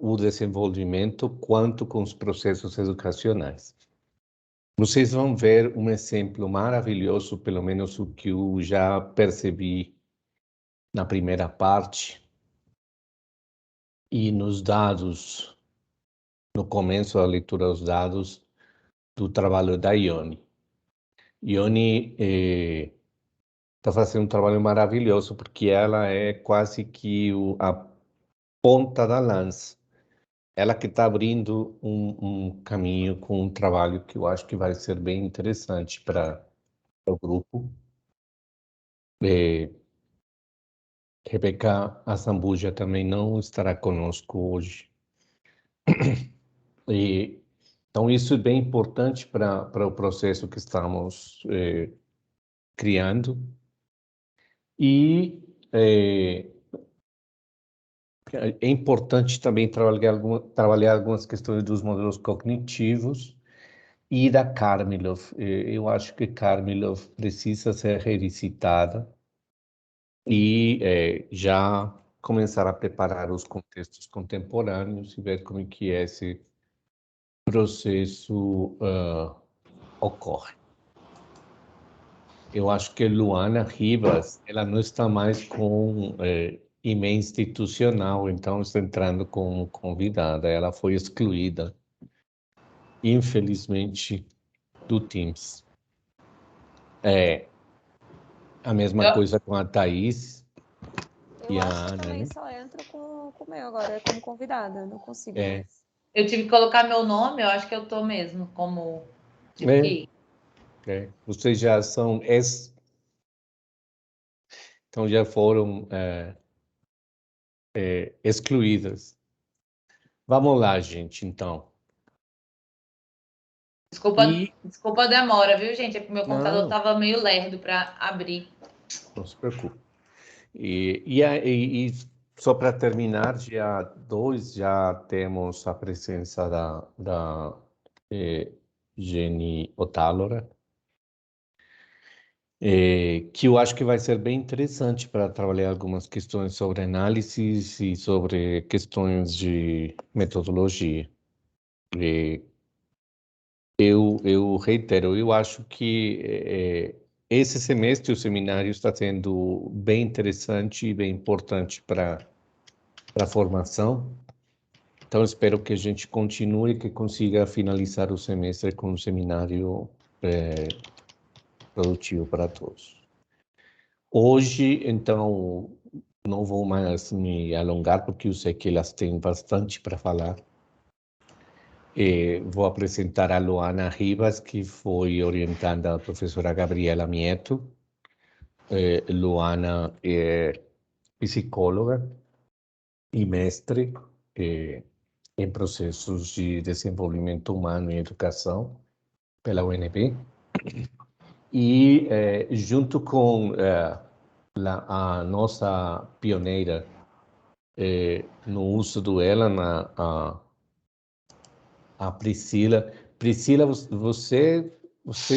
o desenvolvimento quanto com os processos educacionais. Vocês vão ver um exemplo maravilhoso, pelo menos o que eu já percebi na primeira parte, e nos dados, no começo da leitura dos dados, do trabalho da Ione. Ione está fazendo um trabalho maravilhoso, porque ela é quase que a ponta da lança. Ela que está abrindo um caminho com um trabalho que eu acho que vai ser bem interessante para o grupo. Rebeca Azambuja também não estará conosco hoje. Então, isso é bem importante para o processo que estamos criando. E é importante também trabalhar algumas questões dos modelos cognitivos e da Karmilov. Eu acho que Karmilov precisa ser revisitada e já começar a preparar os contextos contemporâneos e ver como é que esse processo ocorre. Eu acho que Luana Rivas, ela não está mais com e-mail institucional, então está entrando como convidada. Ela foi excluída, infelizmente, do Teams. A mesma coisa com a Thaís e a Ana. Eu também só entro com o meu agora, como convidada, não consigo mais. Eu tive que colocar meu nome, eu acho que eu tô mesmo como... Vocês já são então já foram excluídas. Vamos lá, gente, então. Desculpa a demora, viu, gente? É porque meu computador estava meio lerdo para abrir. Não se preocupe. E só para terminar, dia 2 já temos a presença da Jenny Otálora, que eu acho que vai ser bem interessante para trabalhar algumas questões sobre análise e sobre questões de metodologia. Eu reitero, eu acho que esse semestre o seminário está sendo bem interessante e bem importante para a formação. Então, espero que a gente continue e que consiga finalizar o semestre com um seminário produtivo para todos. Hoje, então, não vou mais me alongar, porque eu sei que elas têm bastante para falar. Vou apresentar a Luana Rivas, que foi orientada da professora Gabriela Mieto. Luana é psicóloga e mestre em processos de desenvolvimento humano e educação pela UNB. E junto com a nossa pioneira no uso do ELAN, a Priscila. Priscila, você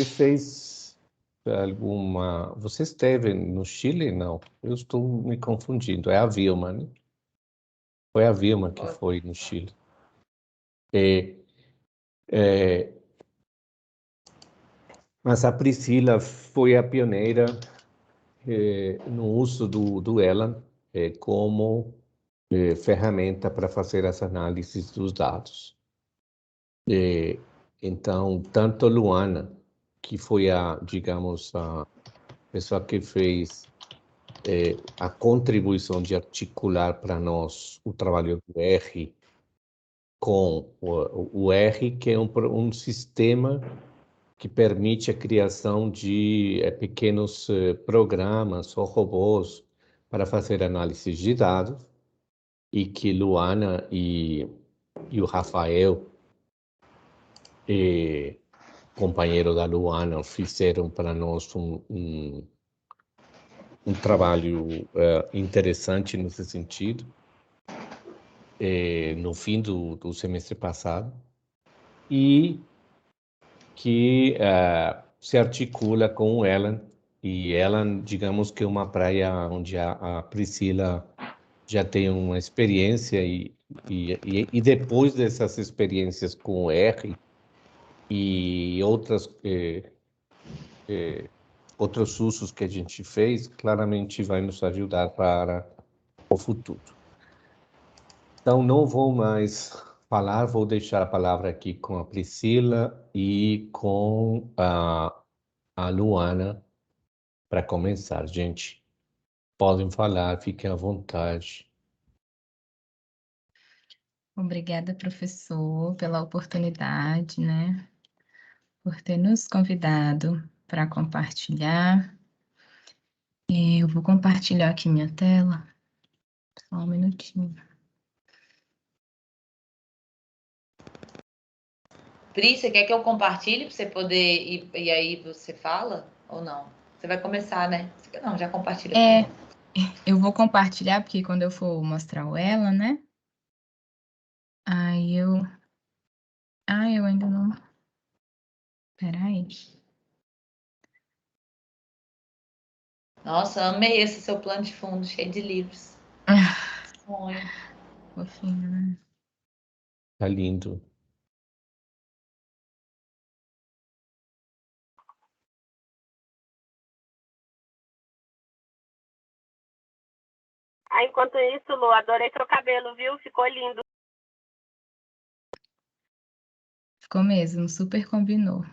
fez alguma... Você esteve no Chile? Não, eu estou me confundindo. É a Vilma, né? Foi a Vilma que foi no Chile. Mas a Priscila foi a pioneira no uso do ELAN como ferramenta para fazer as análises dos dados. Então, tanto Luana, que foi digamos, a pessoa que fez a contribuição de articular para nós o trabalho do R com o R, que é um sistema que permite a criação de pequenos programas ou robôs para fazer análises de dados, e que Luana e o Rafael, companheiro da Luana, fizeram para nós um trabalho interessante nesse sentido, no fim do semestre passado, e que se articula com o ELAN, e ELAN, digamos que é uma praia onde a Priscila já tenham uma experiência e depois dessas experiências com o R e outros usos que a gente fez, claramente vai nos ajudar para o futuro. Então, não vou mais falar, vou deixar a palavra aqui com a Priscila e com a Luana para começar. Gente, podem falar, fiquem à vontade. Obrigada, professor, pela oportunidade, né? Por ter nos convidado para compartilhar. Eu vou compartilhar aqui minha tela. Só um minutinho. Pri, você quer que eu compartilhe para você poder e aí você fala ou não? Você vai começar, né? Não, já compartilha. Eu vou compartilhar porque quando eu for mostrar o ela, né? Aí eu ainda não. Peraí. Nossa, amei esse seu plano de fundo, cheio de livros. Sonho. Fofinho, né? Tá lindo. Enquanto isso, Lu, adorei seu cabelo, viu? Ficou lindo. Ficou mesmo, super combinou.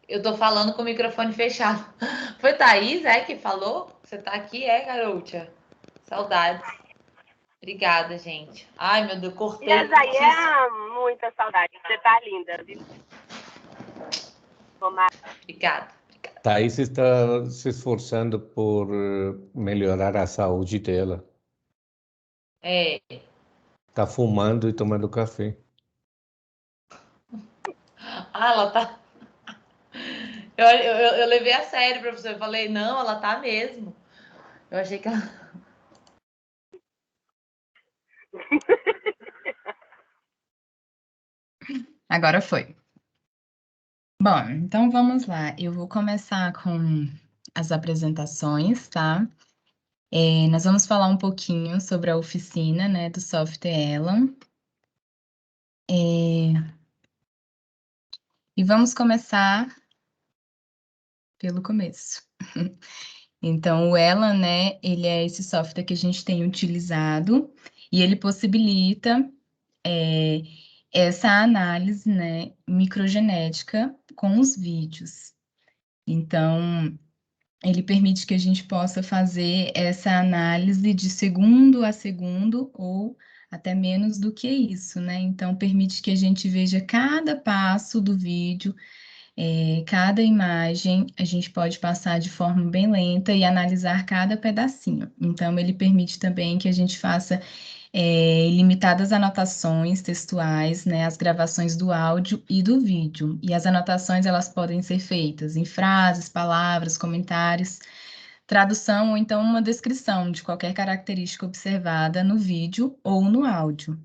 Eu tô falando com o microfone fechado. Foi Thaís, que falou? Você tá aqui, garota? Saudades. Obrigada, gente. Ai, meu Deus, cortei. E aí é muita saudade. Você tá linda, viu? Obrigada. Thaís está se esforçando por melhorar a saúde dela. Tá fumando e tomando café. Ela tá. Eu levei a sério, professor. Eu falei, não, ela tá mesmo. Eu achei que ela. Agora foi. Bom, então vamos lá. Eu vou começar com as apresentações, tá? Nós vamos falar um pouquinho sobre a oficina, né, do software Elan. E vamos começar pelo começo. Então, o Elan, né, ele é esse software que a gente tem utilizado e ele possibilita essa análise, né, microgenética com os vídeos. Então, ele permite que a gente possa fazer essa análise de segundo a segundo ou até menos do que isso, né? Então, permite que a gente veja cada passo do vídeo, cada imagem, a gente pode passar de forma bem lenta e analisar cada pedacinho. Então, ele permite também que a gente faça limitadas anotações textuais, né, as gravações do áudio e do vídeo. E as anotações, elas podem ser feitas em frases, palavras, comentários, tradução ou então uma descrição de qualquer característica observada no vídeo ou no áudio.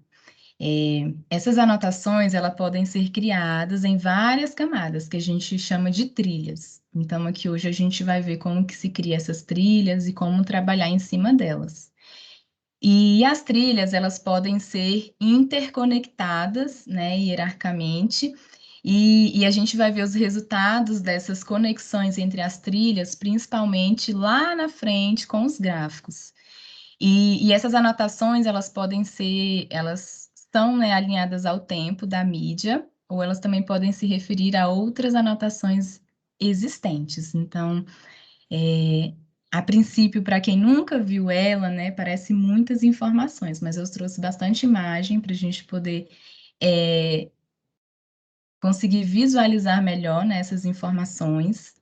Essas anotações, elas podem ser criadas em várias camadas, que a gente chama de trilhas. Então, aqui hoje a gente vai ver como que se cria essas trilhas e como trabalhar em cima delas. E as trilhas, elas podem ser interconectadas, né, hierarquicamente, e a gente vai ver os resultados dessas conexões entre as trilhas, principalmente lá na frente com os gráficos. E essas anotações, elas podem ser, elas são, né, alinhadas ao tempo da mídia, ou elas também podem se referir a outras anotações existentes. Então, a princípio, para quem nunca viu ela, né, parece muitas informações, mas eu trouxe bastante imagem para a gente poder conseguir visualizar melhor, né, essas informações.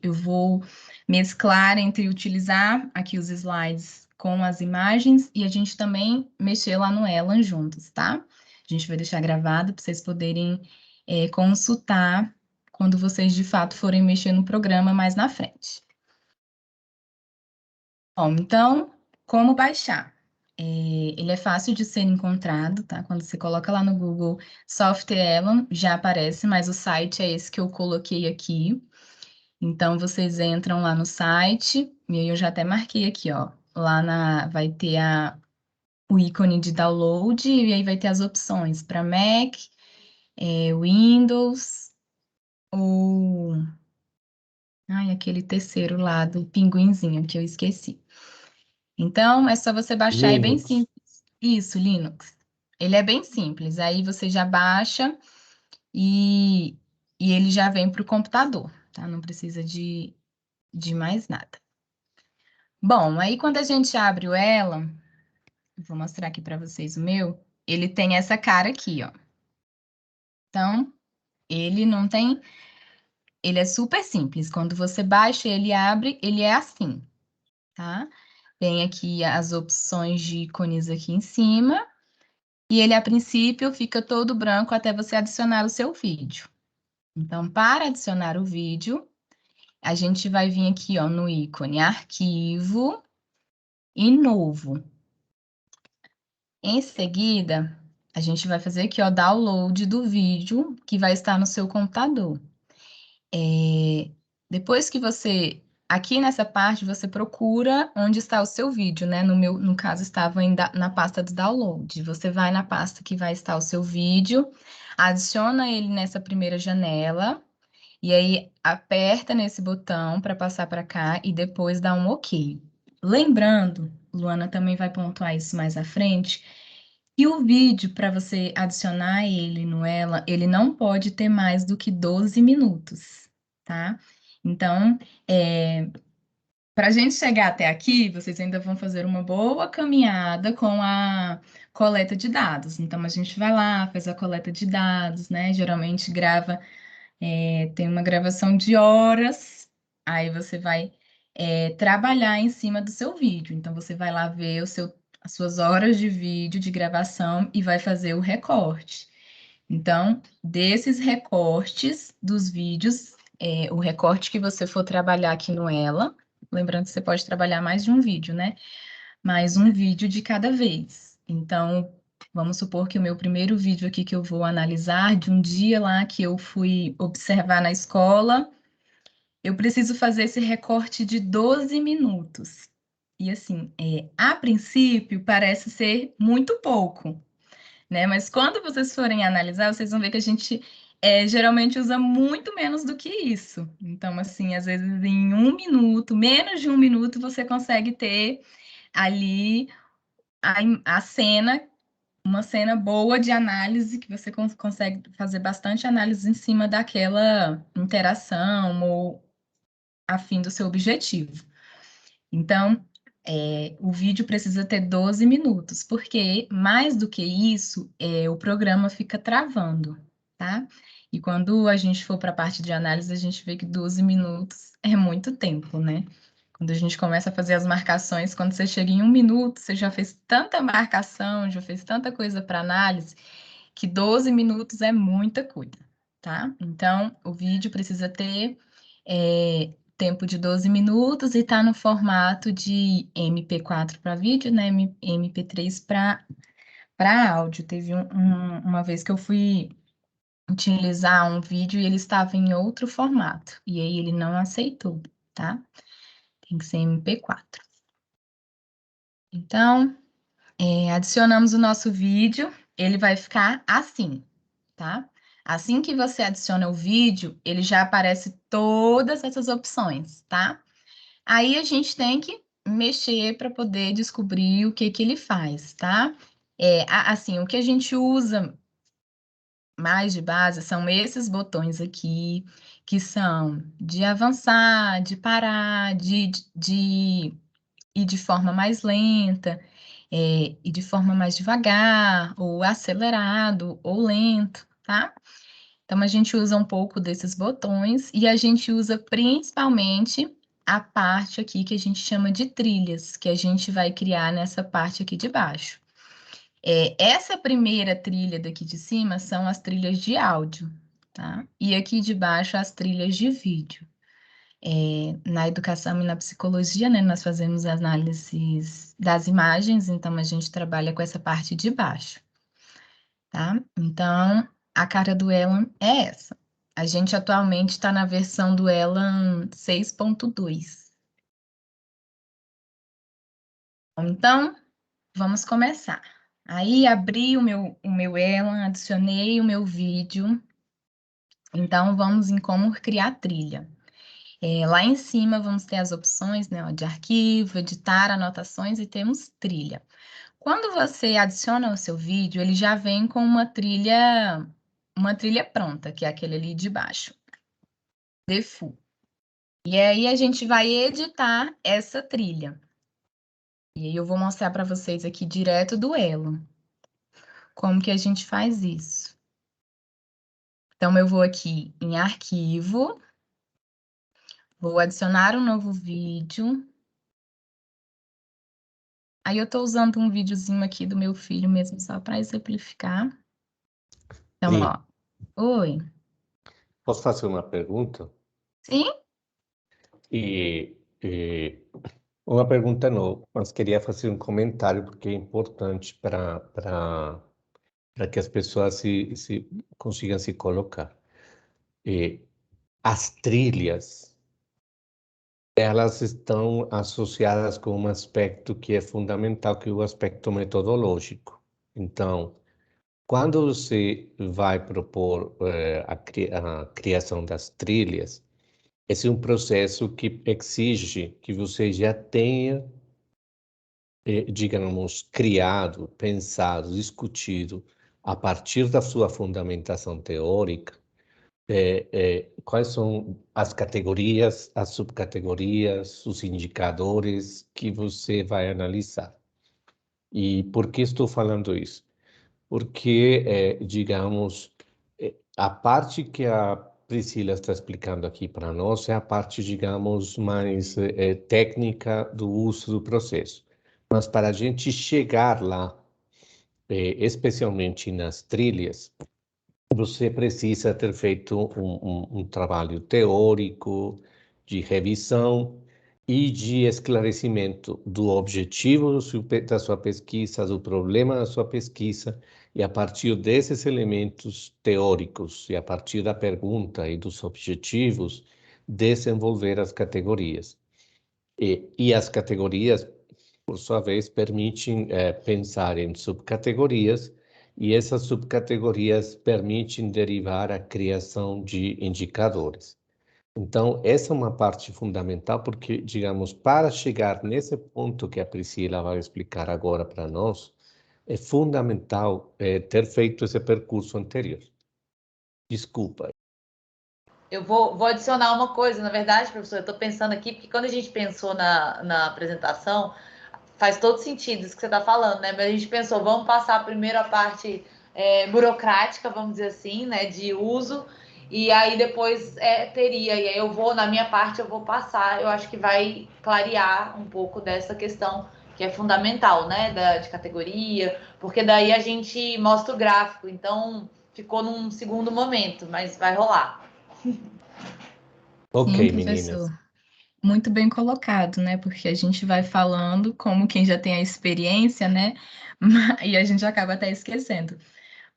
Eu vou mesclar entre utilizar aqui os slides com as imagens e a gente também mexer lá no Elan juntos, tá? A gente vai deixar gravado para vocês poderem consultar quando vocês de fato forem mexer no programa mais na frente. Bom, então, como baixar? Ele é fácil de ser encontrado, tá? Quando você coloca lá no Google Soft Elon, já aparece, mas o site é esse que eu coloquei aqui. Então, vocês entram lá no site, e aí eu já até marquei aqui, ó. Vai ter o ícone de download, e aí vai ter as opções para Mac, Windows, ou... Ai, aquele terceiro lá do pinguinzinho que eu esqueci. Então, é só você baixar, é bem Linux. simples. Isso, Linux. Ele é bem simples. Aí você já baixa e ele já vem para o computador, tá? Não precisa de mais nada. Bom, aí quando a gente abre o Ela, eu vou mostrar aqui para vocês o meu, ele tem essa cara aqui, ó. Então, ele não tem... Ele é super simples. Quando você baixa, ele abre, ele é assim, tá? Tem aqui as opções de ícones aqui em cima. E ele, a princípio, fica todo branco até você adicionar o seu vídeo. Então, para adicionar o vídeo, a gente vai vir aqui, ó, no ícone Arquivo e Novo. Em seguida, a gente vai fazer aqui, ó, download do vídeo que vai estar no seu computador. Depois que você... Aqui nessa parte, você procura onde está o seu vídeo, né? No caso, estava na pasta do download. Você vai na pasta que vai estar o seu vídeo, adiciona ele nessa primeira janela, e aí aperta nesse botão para passar para cá e depois dá um OK. Lembrando, Luana também vai pontuar isso mais à frente, e o vídeo, para você adicionar ele no Ela, ele não pode ter mais do que 12 minutos, tá? Então, para a gente chegar até aqui, vocês ainda vão fazer uma boa caminhada com a coleta de dados. Então, a gente vai lá, faz a coleta de dados, né? Geralmente tem uma gravação de horas, aí você vai trabalhar em cima do seu vídeo. Então, você vai lá ver as suas horas de vídeo de gravação e vai fazer o recorte. Então, desses recortes dos vídeos, o recorte que você for trabalhar aqui no Ela, lembrando que você pode trabalhar mais de um vídeo, né? Mais um vídeo de cada vez. Então, vamos supor que o meu primeiro vídeo aqui que eu vou analisar, de um dia lá que eu fui observar na escola, eu preciso fazer esse recorte de 12 minutos. E assim, a princípio, parece ser muito pouco, né? Mas quando vocês forem analisar, vocês vão ver que a gente geralmente usa muito menos do que isso. Então, assim, às vezes em um minuto, menos de um minuto, você consegue ter ali a cena, uma cena boa de análise, que você consegue fazer bastante análise em cima daquela interação ou a fim do seu objetivo. Então, o vídeo precisa ter 12 minutos, porque mais do que isso, o programa fica travando, tá? E quando a gente for para a parte de análise, a gente vê que 12 minutos é muito tempo, né? Quando a gente começa a fazer as marcações, quando você chega em um minuto, você já fez tanta marcação, já fez tanta coisa para análise, que 12 minutos é muita coisa, tá? Então, o vídeo precisa ter tempo de 12 minutos e tá no formato de MP4 para vídeo, né? MP3 para áudio. Teve uma vez que eu fui utilizar um vídeo e ele estava em outro formato, e aí ele não aceitou, tá? Tem que ser MP4. Então, adicionamos o nosso vídeo, ele vai ficar assim, tá? Assim que você adiciona o vídeo, ele já aparece todas essas opções, tá? Aí a gente tem que mexer para poder descobrir o que ele faz, tá? Assim, o que a gente usa mais de base são esses botões aqui, que são de avançar, de parar, de ir de forma mais lenta, e de forma mais devagar, ou acelerado, ou lento, tá? Então, a gente usa um pouco desses botões e a gente usa principalmente a parte aqui que a gente chama de trilhas, que a gente vai criar nessa parte aqui de baixo. Essa primeira trilha daqui de cima são as trilhas de áudio, tá? E aqui de baixo as trilhas de vídeo. Na educação e na psicologia, né, nós fazemos análises das imagens, então a gente trabalha com essa parte de baixo, tá? Então, a cara do Elan é essa. A gente atualmente está na versão do Elan 6.2. Então, vamos começar. Aí, abri o meu Elan, adicionei o meu vídeo. Então, vamos em como criar trilha. Lá em cima, vamos ter as opções, né, de arquivo, editar, anotações e temos trilha. Quando você adiciona o seu vídeo, ele já vem com uma trilha pronta, que é aquele ali de baixo, default. E aí a gente vai editar essa trilha. E aí eu vou mostrar para vocês aqui direto do Elo. Como que a gente faz isso? Então eu vou aqui em arquivo, vou adicionar um novo vídeo. Aí eu estou usando um videozinho aqui do meu filho mesmo, só para exemplificar. Então, Sim. ó. Oi. Posso fazer uma pergunta? Sim? E uma pergunta não, mas queria fazer um comentário porque é importante para que as pessoas se consigam se colocar. As trilhas, elas estão associadas com um aspecto que é fundamental, que é o aspecto metodológico. Então, quando você vai propor a criação das trilhas, esse é um processo que exige que você já tenha, digamos, criado, pensado, discutido, a partir da sua fundamentação teórica, quais são as categorias, as subcategorias, os indicadores que você vai analisar. E por que estou falando isso? Porque, digamos, a parte que a Priscila está explicando aqui para nós é a parte, digamos, mais técnica do uso do processo. Mas para a gente chegar lá, especialmente nas trilhas, você precisa ter feito um trabalho teórico, de revisão e de esclarecimento do objetivo da sua pesquisa, do problema da sua pesquisa, e a partir desses elementos teóricos, e a partir da pergunta e dos objetivos, desenvolver as categorias. E as categorias, por sua vez, permitem pensar em subcategorias, e essas subcategorias permitem derivar a criação de indicadores. Então, essa é uma parte fundamental, porque, digamos, para chegar nesse ponto que a Priscila vai explicar agora para nós, é fundamental ter feito esse percurso anterior. Desculpa. Eu vou adicionar uma coisa, na verdade, professor, eu estou pensando aqui, porque quando a gente pensou na apresentação, faz todo sentido isso que você está falando, né? Mas a gente pensou, vamos passar primeiro a parte burocrática, vamos dizer assim, né, de uso, e aí depois teria, e aí eu vou, na minha parte, eu vou passar, eu acho que vai clarear um pouco dessa questão que é fundamental, né, de categoria, porque daí a gente mostra o gráfico, então ficou num segundo momento, mas vai rolar. Ok, Sim, meninas. professor. Muito bem colocado, né? Porque a gente vai falando como quem já tem a experiência, né? E a gente acaba até esquecendo.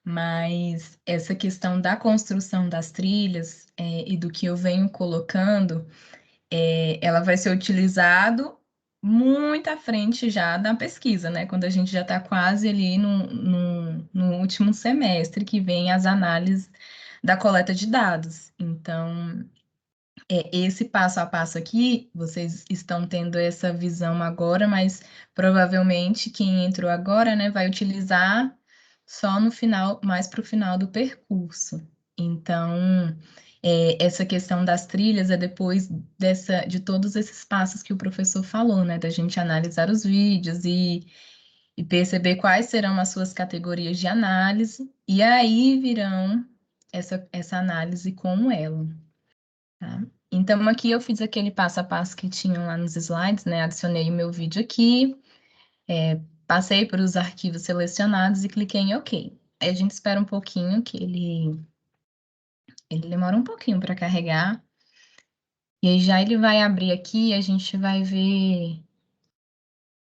Mas essa questão da construção das trilhas e do que eu venho colocando, ela vai ser utilizado muito à frente já da pesquisa, né? Quando a gente já está quase ali no último semestre, que vem as análises da coleta de dados. Então, esse passo a passo aqui, vocês estão tendo essa visão agora, mas provavelmente quem entrou agora, né, vai utilizar só no final, mais para o final do percurso. Então, essa questão das trilhas é depois de todos esses passos que o professor falou, né, da gente analisar os vídeos e perceber quais serão as suas categorias de análise, e aí virão essa análise com ela. Tá? Então, aqui eu fiz aquele passo a passo que tinham lá nos slides, né? Adicionei o meu vídeo aqui, passei para os arquivos selecionados e cliquei em OK. Aí a gente espera um pouquinho, que ele demora um pouquinho para carregar. E aí já ele vai abrir aqui e a gente vai ver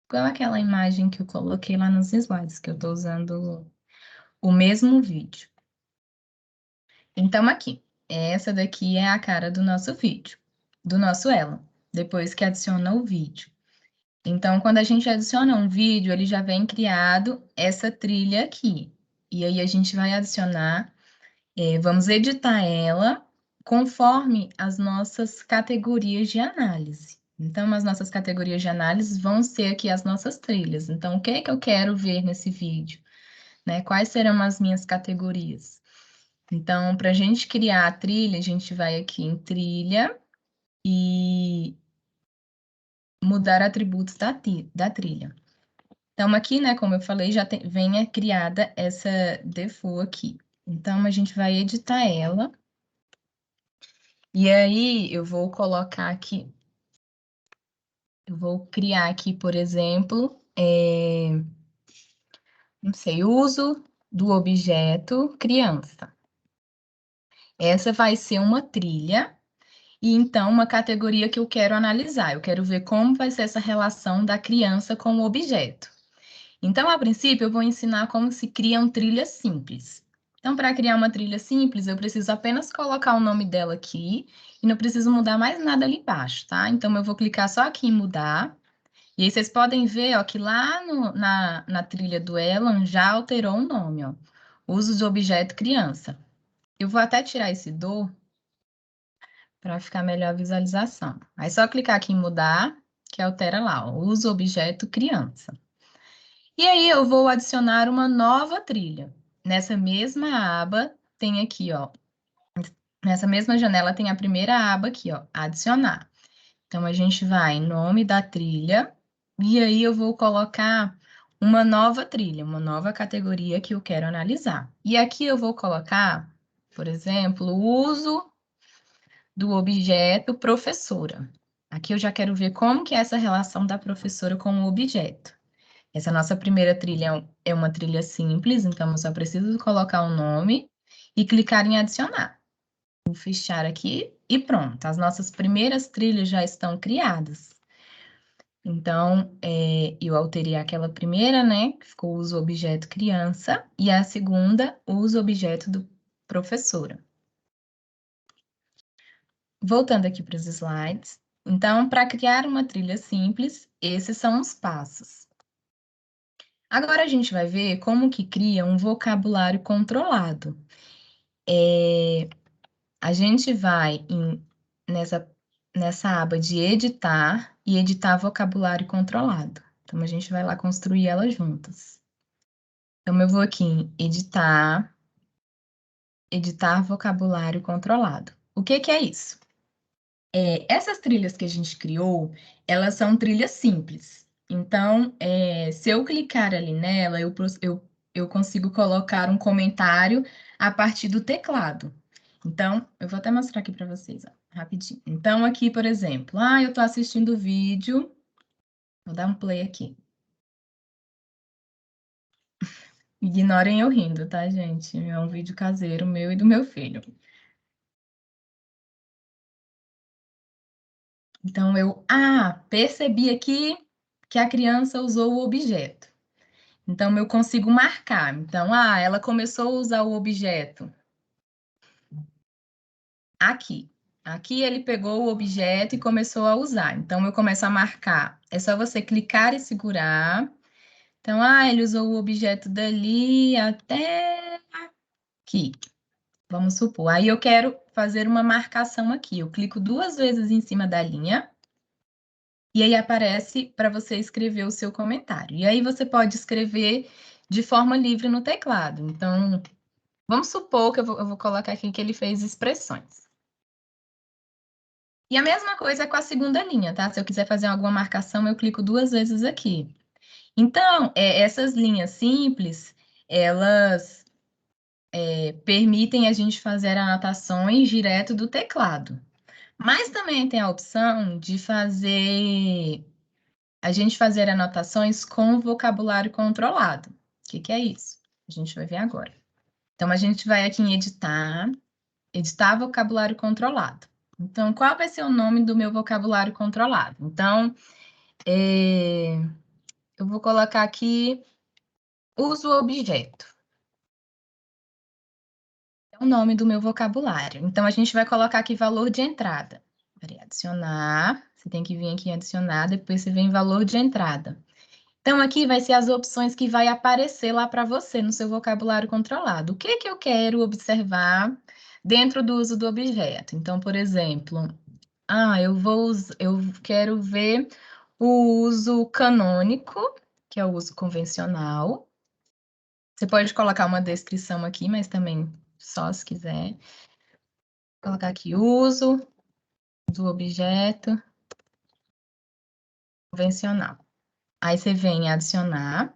igual aquela imagem que eu coloquei lá nos slides, que eu estou usando o mesmo vídeo. Então, aqui, essa daqui é a cara do nosso vídeo, do nosso Ela, depois que adiciona o vídeo. Então, quando a gente adiciona um vídeo, ele já vem criado essa trilha aqui. E aí a gente vai adicionar, vamos editar ela conforme as nossas categorias de análise. Então, as nossas categorias de análise vão ser aqui as nossas trilhas. Então, o que é que eu quero ver nesse vídeo? Né? Quais serão as minhas categorias? Então, para a gente criar a trilha, a gente vai aqui em trilha e mudar atributos da trilha. Então, aqui, né, como eu falei, já vem criada essa default aqui. Então, a gente vai editar ela. E aí, eu vou colocar aqui, eu vou criar aqui, por exemplo, não sei, uso do objeto criança. Essa vai ser uma trilha. E então, uma categoria que eu quero analisar, eu quero ver como vai ser essa relação da criança com o objeto. Então, a princípio, eu vou ensinar como se criam trilhas simples. Então, para criar uma trilha simples, eu preciso apenas colocar o nome dela aqui e não preciso mudar mais nada ali embaixo, tá? Então, eu vou clicar só aqui em mudar. E aí, vocês podem ver, ó, que lá na trilha do Elan já alterou o nome, ó. Uso de objeto criança. Eu vou até tirar esse do para ficar melhor a visualização. Aí, só clicar aqui em mudar, que altera lá, ó, uso objeto criança. E aí, eu vou adicionar uma nova trilha. Nessa mesma aba, tem aqui, ó. Nessa mesma janela, tem a primeira aba aqui, ó, adicionar. Então, a gente vai em nome da trilha, e aí eu vou colocar uma nova trilha, uma nova categoria que eu quero analisar. E aqui eu vou colocar, por exemplo, o uso do objeto professora. Aqui eu já quero ver como que é essa relação da professora com o objeto. Essa nossa primeira trilha é uma trilha simples, então eu só preciso colocar o nome e clicar em adicionar. Vou fechar aqui e pronto. As nossas primeiras trilhas já estão criadas. Então, eu alterei aquela primeira, né? Que ficou uso objeto criança, e a segunda, uso objeto do professora. Voltando aqui para os slides. Então, para criar uma trilha simples, esses são os passos. Agora a gente vai ver como que cria um vocabulário controlado. A gente vai nessa aba de editar e editar vocabulário controlado. Então, a gente vai lá construir elas juntas. Então, eu vou aqui em editar vocabulário controlado. O que que é isso? Essas trilhas que a gente criou, elas são trilhas simples. Então, se eu clicar ali nela, eu consigo colocar um comentário a partir do teclado. Então, eu vou até mostrar aqui para vocês, ó, rapidinho. Então, aqui, por exemplo, eu estou assistindo o vídeo, vou dar um play aqui. Ignorem eu rindo, tá, gente? É um vídeo caseiro meu e do meu filho. Então, percebi aqui que a criança usou o objeto. Então, eu consigo marcar. Então, ela começou a usar o objeto aqui. Aqui ele pegou o objeto e começou a usar. Então, eu começo a marcar. É só você clicar e segurar. Então, ele usou o objeto dali até aqui. Vamos supor. Aí, eu quero fazer uma marcação aqui. Eu clico 2 vezes em cima da linha. E aí aparece para você escrever o seu comentário. E aí você pode escrever de forma livre no teclado. Então, vamos supor que eu vou colocar aqui que ele fez expressões. E a mesma coisa com a segunda linha, tá? Se eu quiser fazer alguma marcação, eu clico 2 vezes aqui. Então, essas linhas simples, elas permitem a gente fazer anotações direto do teclado. Mas também tem a opção de a gente fazer anotações com vocabulário controlado. O que que é isso? A gente vai ver agora. Então, a gente vai aqui em editar vocabulário controlado. Então, qual vai ser o nome do meu vocabulário controlado? Então, eu vou colocar aqui uso objeto. É o nome do meu vocabulário. Então, a gente vai colocar aqui valor de entrada. Peraí, adicionar. Você tem que vir aqui em adicionar, depois você vem em valor de entrada. Então, aqui vai ser as opções que vai aparecer lá para você no seu vocabulário controlado. O que que eu quero observar dentro do uso do objeto? Então, por exemplo, eu quero ver o uso canônico, que é o uso convencional. Você pode colocar uma descrição aqui, mas também só se quiser. Vou colocar aqui uso do objeto convencional. Aí você vem em adicionar.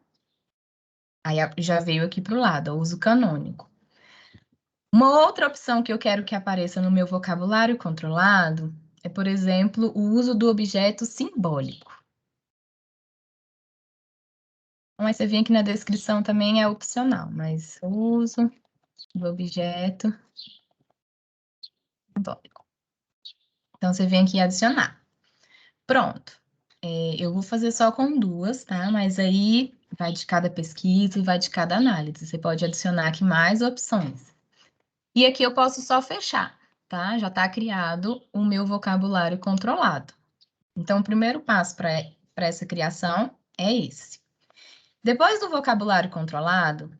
Aí já veio aqui para o lado, o uso canônico. Uma outra opção que eu quero que apareça no meu vocabulário controlado é, por exemplo, o uso do objeto simbólico. Então, aí você vem aqui na descrição também é opcional, mas o uso do objeto simbólico. Então, você vem aqui adicionar. Pronto. Eu vou fazer só com duas, tá? Mas aí vai de cada pesquisa e vai de cada análise. Você pode adicionar aqui mais opções. E aqui eu posso só fechar, tá? Já está criado o meu vocabulário controlado. Então, o primeiro passo para essa criação é esse. Depois do vocabulário controlado,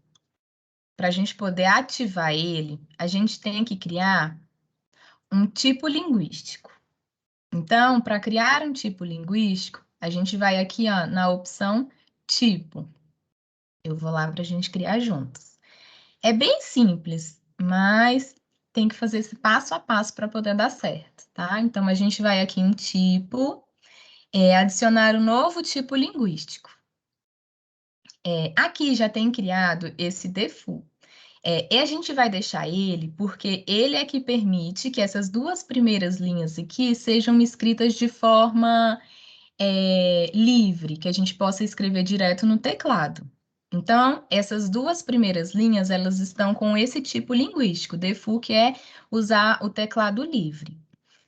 para a gente poder ativar ele, a gente tem que criar um tipo linguístico. Então, para criar um tipo linguístico, a gente vai aqui ó, na opção tipo. Eu vou lá para a gente criar juntos. É bem simples, mas tem que fazer esse passo a passo para poder dar certo, tá? Então, a gente vai aqui em tipo, adicionar um novo tipo linguístico. Aqui já tem criado esse default. E a gente vai deixar ele porque ele é que permite que essas duas primeiras linhas aqui sejam escritas de forma livre, que a gente possa escrever direto no teclado. Então, essas duas primeiras linhas, elas estão com esse tipo linguístico, default, que é usar o teclado livre.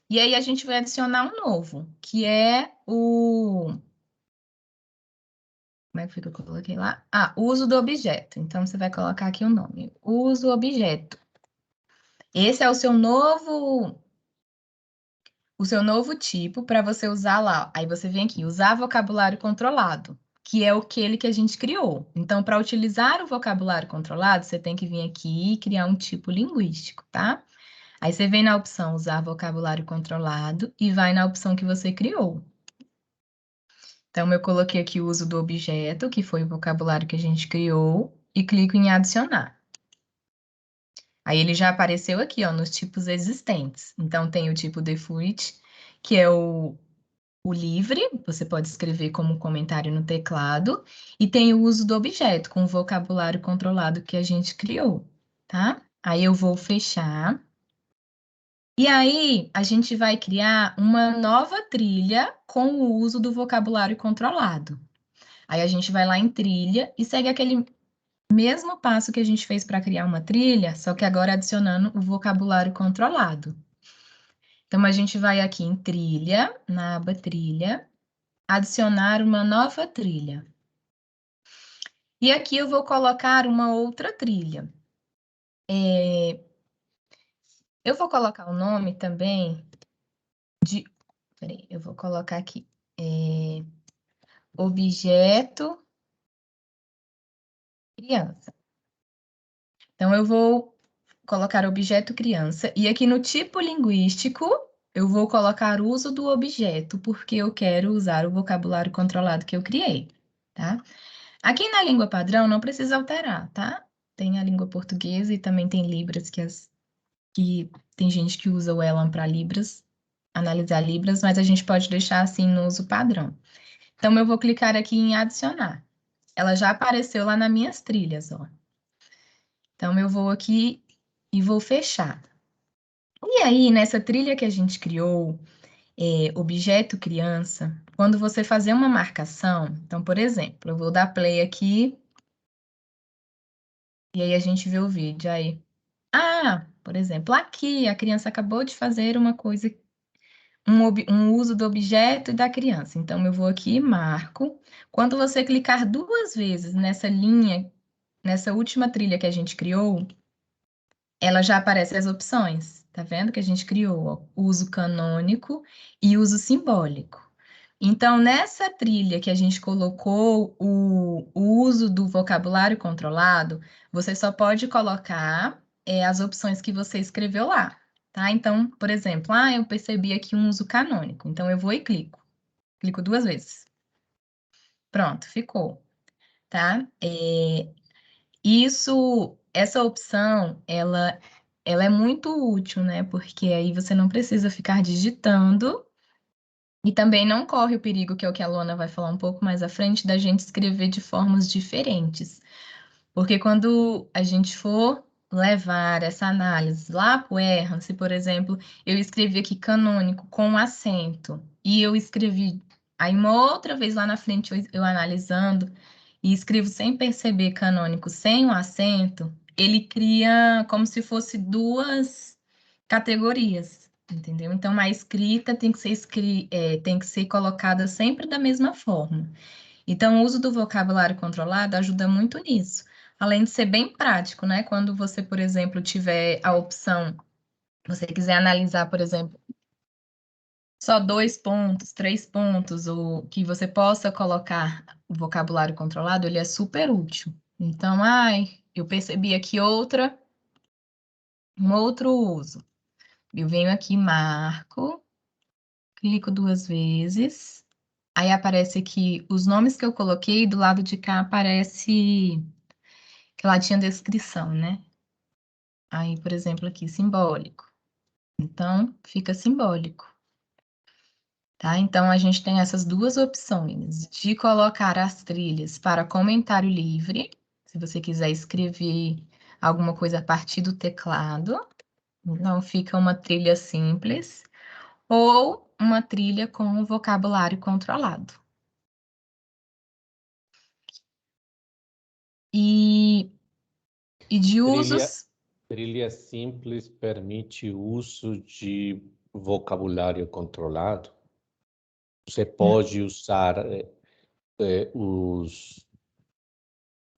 E aí, a gente vai adicionar um novo, que é o... Como é que foi que eu coloquei lá? Uso do objeto. Então, você vai colocar aqui o nome. Uso objeto. Esse é o seu novo tipo para você usar lá. Aí você vem aqui, usar vocabulário controlado, que é aquele que a gente criou. Então, para utilizar o vocabulário controlado, você tem que vir aqui e criar um tipo linguístico, tá? Aí você vem na opção usar vocabulário controlado e vai na opção que você criou. Então, eu coloquei aqui o uso do objeto, que foi o vocabulário que a gente criou, e clico em adicionar. Aí ele já apareceu aqui, ó, nos tipos existentes. Então, tem o tipo default, que é o livre, você pode escrever como comentário no teclado, e tem o uso do objeto, com o vocabulário controlado que a gente criou, tá? Aí eu vou fechar. E aí, a gente vai criar uma nova trilha com o uso do vocabulário controlado. Aí a gente vai lá em trilha e segue aquele mesmo passo que a gente fez para criar uma trilha, só que agora adicionando o vocabulário controlado. Então, a gente vai aqui em trilha, na aba trilha, adicionar uma nova trilha. E aqui eu vou colocar uma outra trilha. Eu vou colocar o nome também de... Peraí, eu vou colocar aqui. Objeto criança. Então, eu vou colocar objeto criança. E aqui no tipo linguístico, eu vou colocar uso do objeto, porque eu quero usar o vocabulário controlado que eu criei, tá? Aqui na língua padrão não precisa alterar, tá? Tem a língua portuguesa e também tem Libras, que tem gente que usa o Elan para Libras, analisar Libras, mas a gente pode deixar assim no uso padrão. Então, eu vou clicar aqui em adicionar. Ela já apareceu lá nas minhas trilhas, ó. Então, eu vou aqui e vou fechar. E aí, nessa trilha que a gente criou, objeto criança, quando você fazer uma marcação, então, por exemplo, eu vou dar play aqui, e aí a gente vê o vídeo aí. Por exemplo, aqui a criança acabou de fazer uma coisa um uso do objeto e da criança. Então, eu vou aqui e marco. Quando você clicar 2 vezes nessa linha, nessa última trilha que a gente criou, ela já aparece as opções. Tá vendo que a gente criou, ó, uso canônico e uso simbólico. Então, nessa trilha que a gente colocou o uso do vocabulário controlado, você só pode colocar as opções que você escreveu lá, tá? Então, por exemplo, eu percebi aqui um uso canônico. Então, eu vou e clico. Clico 2 vezes. Pronto, ficou, tá? Essa opção, ela é muito útil, né? Porque aí você não precisa ficar digitando e também não corre o perigo, que é o que a Luana vai falar um pouco mais à frente, da gente escrever de formas diferentes. Porque quando a gente for levar essa análise lá para o Erran, se, por exemplo, eu escrevi aqui canônico com acento e eu escrevi aí uma outra vez lá na frente eu analisando e escrevo sem perceber canônico sem o acento, ele cria como se fosse 2 categorias, entendeu? Então, a escrita tem que ser colocada sempre da mesma forma. Então, o uso do vocabulário controlado ajuda muito nisso. Além de ser bem prático, né? Quando você, por exemplo, tiver a opção, você quiser analisar, por exemplo, só 2 pontos, 3 pontos, ou que você possa colocar o vocabulário controlado, ele é super útil. Então, eu percebi aqui um outro uso. Eu venho aqui, marco, clico 2 vezes, aí aparece aqui os nomes que eu coloquei, do lado de cá aparece que lá tinha descrição, né? Aí, por exemplo, aqui, simbólico. Então, fica simbólico. Tá? Então, a gente tem essas 2 opções de colocar as trilhas para comentário livre, se você quiser escrever alguma coisa a partir do teclado, então fica uma trilha simples, ou uma trilha com vocabulário controlado. E de usos... Trilha simples permite o uso de vocabulário controlado. Você pode usar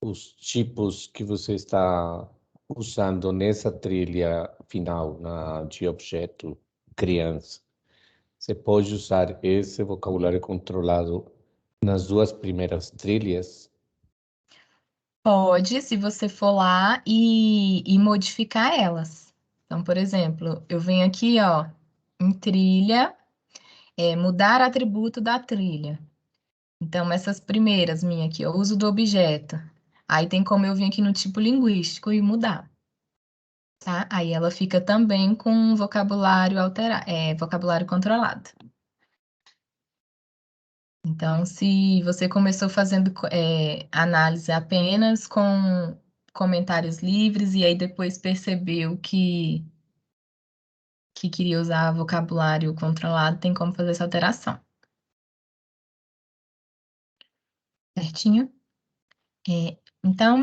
os tipos que você está usando nessa trilha final, de objeto criança. Você pode usar esse vocabulário controlado nas 2 primeiras trilhas? Pode, se você for lá e modificar elas. Então, por exemplo, eu venho aqui, ó, em trilha, mudar atributo da trilha. Então, essas primeiras minhas aqui, ó, uso do objeto. Aí tem como eu vir aqui no tipo linguístico e mudar, tá? Aí ela fica também com vocabulário vocabulário controlado. Então, se você começou fazendo análise apenas com comentários livres e aí depois percebeu que queria usar vocabulário controlado, tem como fazer essa alteração. Certinho? Então,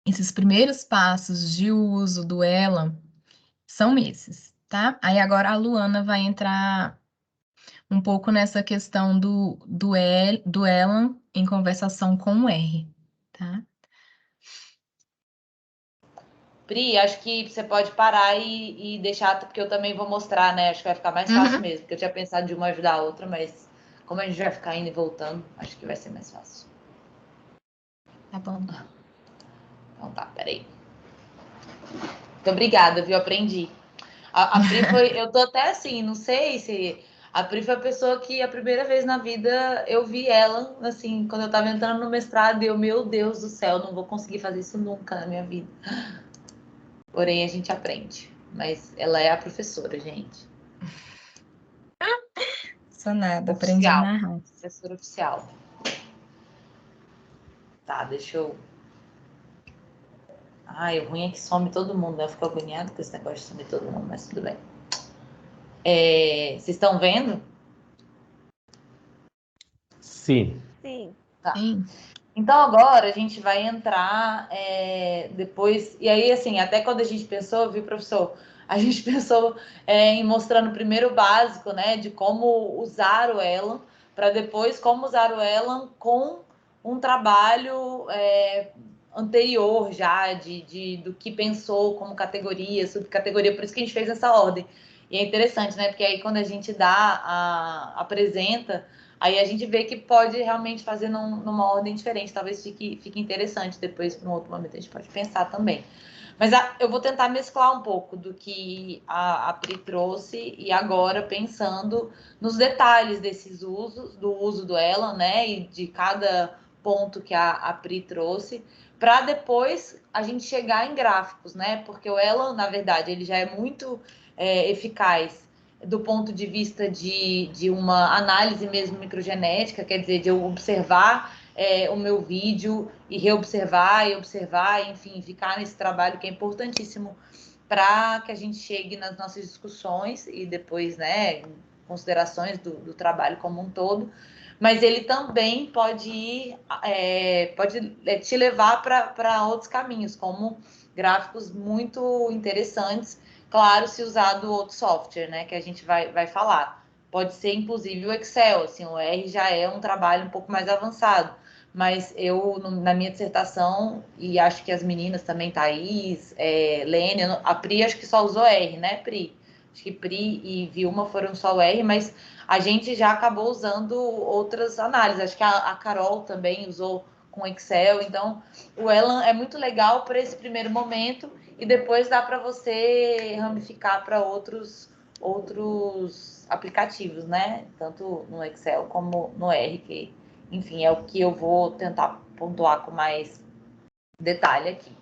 esses primeiros passos de uso do Elan são esses, tá? Aí agora a Luana vai entrar um pouco nessa questão do Elan em conversação com o R, tá? Pri, acho que você pode parar e deixar, porque eu também vou mostrar, né? Acho que vai ficar mais fácil mesmo, porque eu tinha pensado de uma ajudar a outra, mas como a gente vai ficar indo e voltando, acho que vai ser mais fácil. Tá bom. Então tá, peraí. Muito obrigada, viu? Aprendi. A Pri foi... Eu tô até assim, não sei se... A Pri foi a pessoa que a primeira vez na vida eu vi ela, assim, quando eu tava entrando no mestrado, e eu, meu Deus do céu, não vou conseguir fazer isso nunca na minha vida. Porém, a gente aprende. Mas ela é a professora, gente. Sou nada, aprendi Oficial. na rádio. Professora oficial. Tá, deixa eu... Ai, o ruim é que some todo mundo, né? Eu fico agoniada com esse negócio de sumir todo mundo, mas tudo bem. Vocês estão vendo? Sim. Sim. Tá. Sim. Então agora a gente vai entrar depois, e aí assim, até quando a gente pensou, viu, professor, a gente pensou em mostrando primeiro o básico, né, de como usar o Elan, para depois como usar o Elan com um trabalho anterior já, do que pensou como categoria, subcategoria, por isso que a gente fez essa ordem. E é interessante, né, porque aí quando a gente apresenta, aí a gente vê que pode realmente fazer numa ordem diferente, talvez fique interessante, depois, no outro momento, a gente pode pensar também. Mas eu vou tentar mesclar um pouco do que a Pri trouxe e agora pensando nos detalhes desses usos, do uso do Elan, né, e de cada ponto que a Pri trouxe, para depois a gente chegar em gráficos, né, porque o Elan, na verdade, ele já é muito eficaz do ponto de vista de uma análise mesmo microgenética, quer dizer, de eu observar o meu vídeo e reobservar e observar, enfim, ficar nesse trabalho que é importantíssimo para que a gente chegue nas nossas discussões e depois, né, considerações do trabalho como um todo. Mas ele também pode te levar para outros caminhos, como gráficos muito interessantes, claro, se usado outro software, né, que a gente vai falar. Pode ser, inclusive, o Excel, assim, o R já é um trabalho um pouco mais avançado, mas eu, na minha dissertação, e acho que as meninas também, Thaís, Lênia, a Pri acho que só usou R, né, Pri? Acho que Pri e Vilma foram só o R, mas a gente já acabou usando outras análises. Acho que a Carol também usou com Excel. Então, o Elan é muito legal para esse primeiro momento e depois dá para você ramificar para outros aplicativos, né? Tanto no Excel como no R, que, enfim, é o que eu vou tentar pontuar com mais detalhe aqui.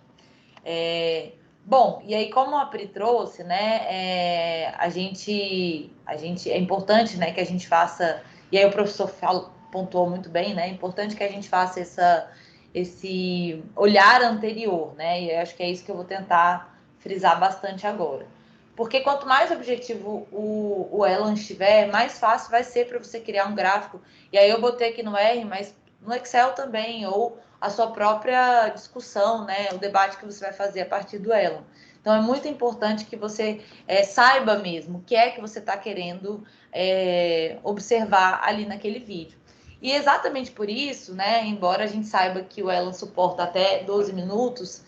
Bom, e aí como a Pri trouxe, né, a gente é importante, né, que a gente faça, e aí o professor pontuou muito bem, né, é importante que a gente faça esse olhar anterior, né, e eu acho que é isso que eu vou tentar frisar bastante agora. Porque quanto mais objetivo o Elan estiver, mais fácil vai ser para você criar um gráfico. E aí eu botei aqui no R, mas no Excel também, ou a sua própria discussão, né, o debate que você vai fazer a partir do Elan. Então, é muito importante que você saiba mesmo o que é que você está querendo observar ali naquele vídeo. E exatamente por isso, né, embora a gente saiba que o Elan suporta até 12 minutos,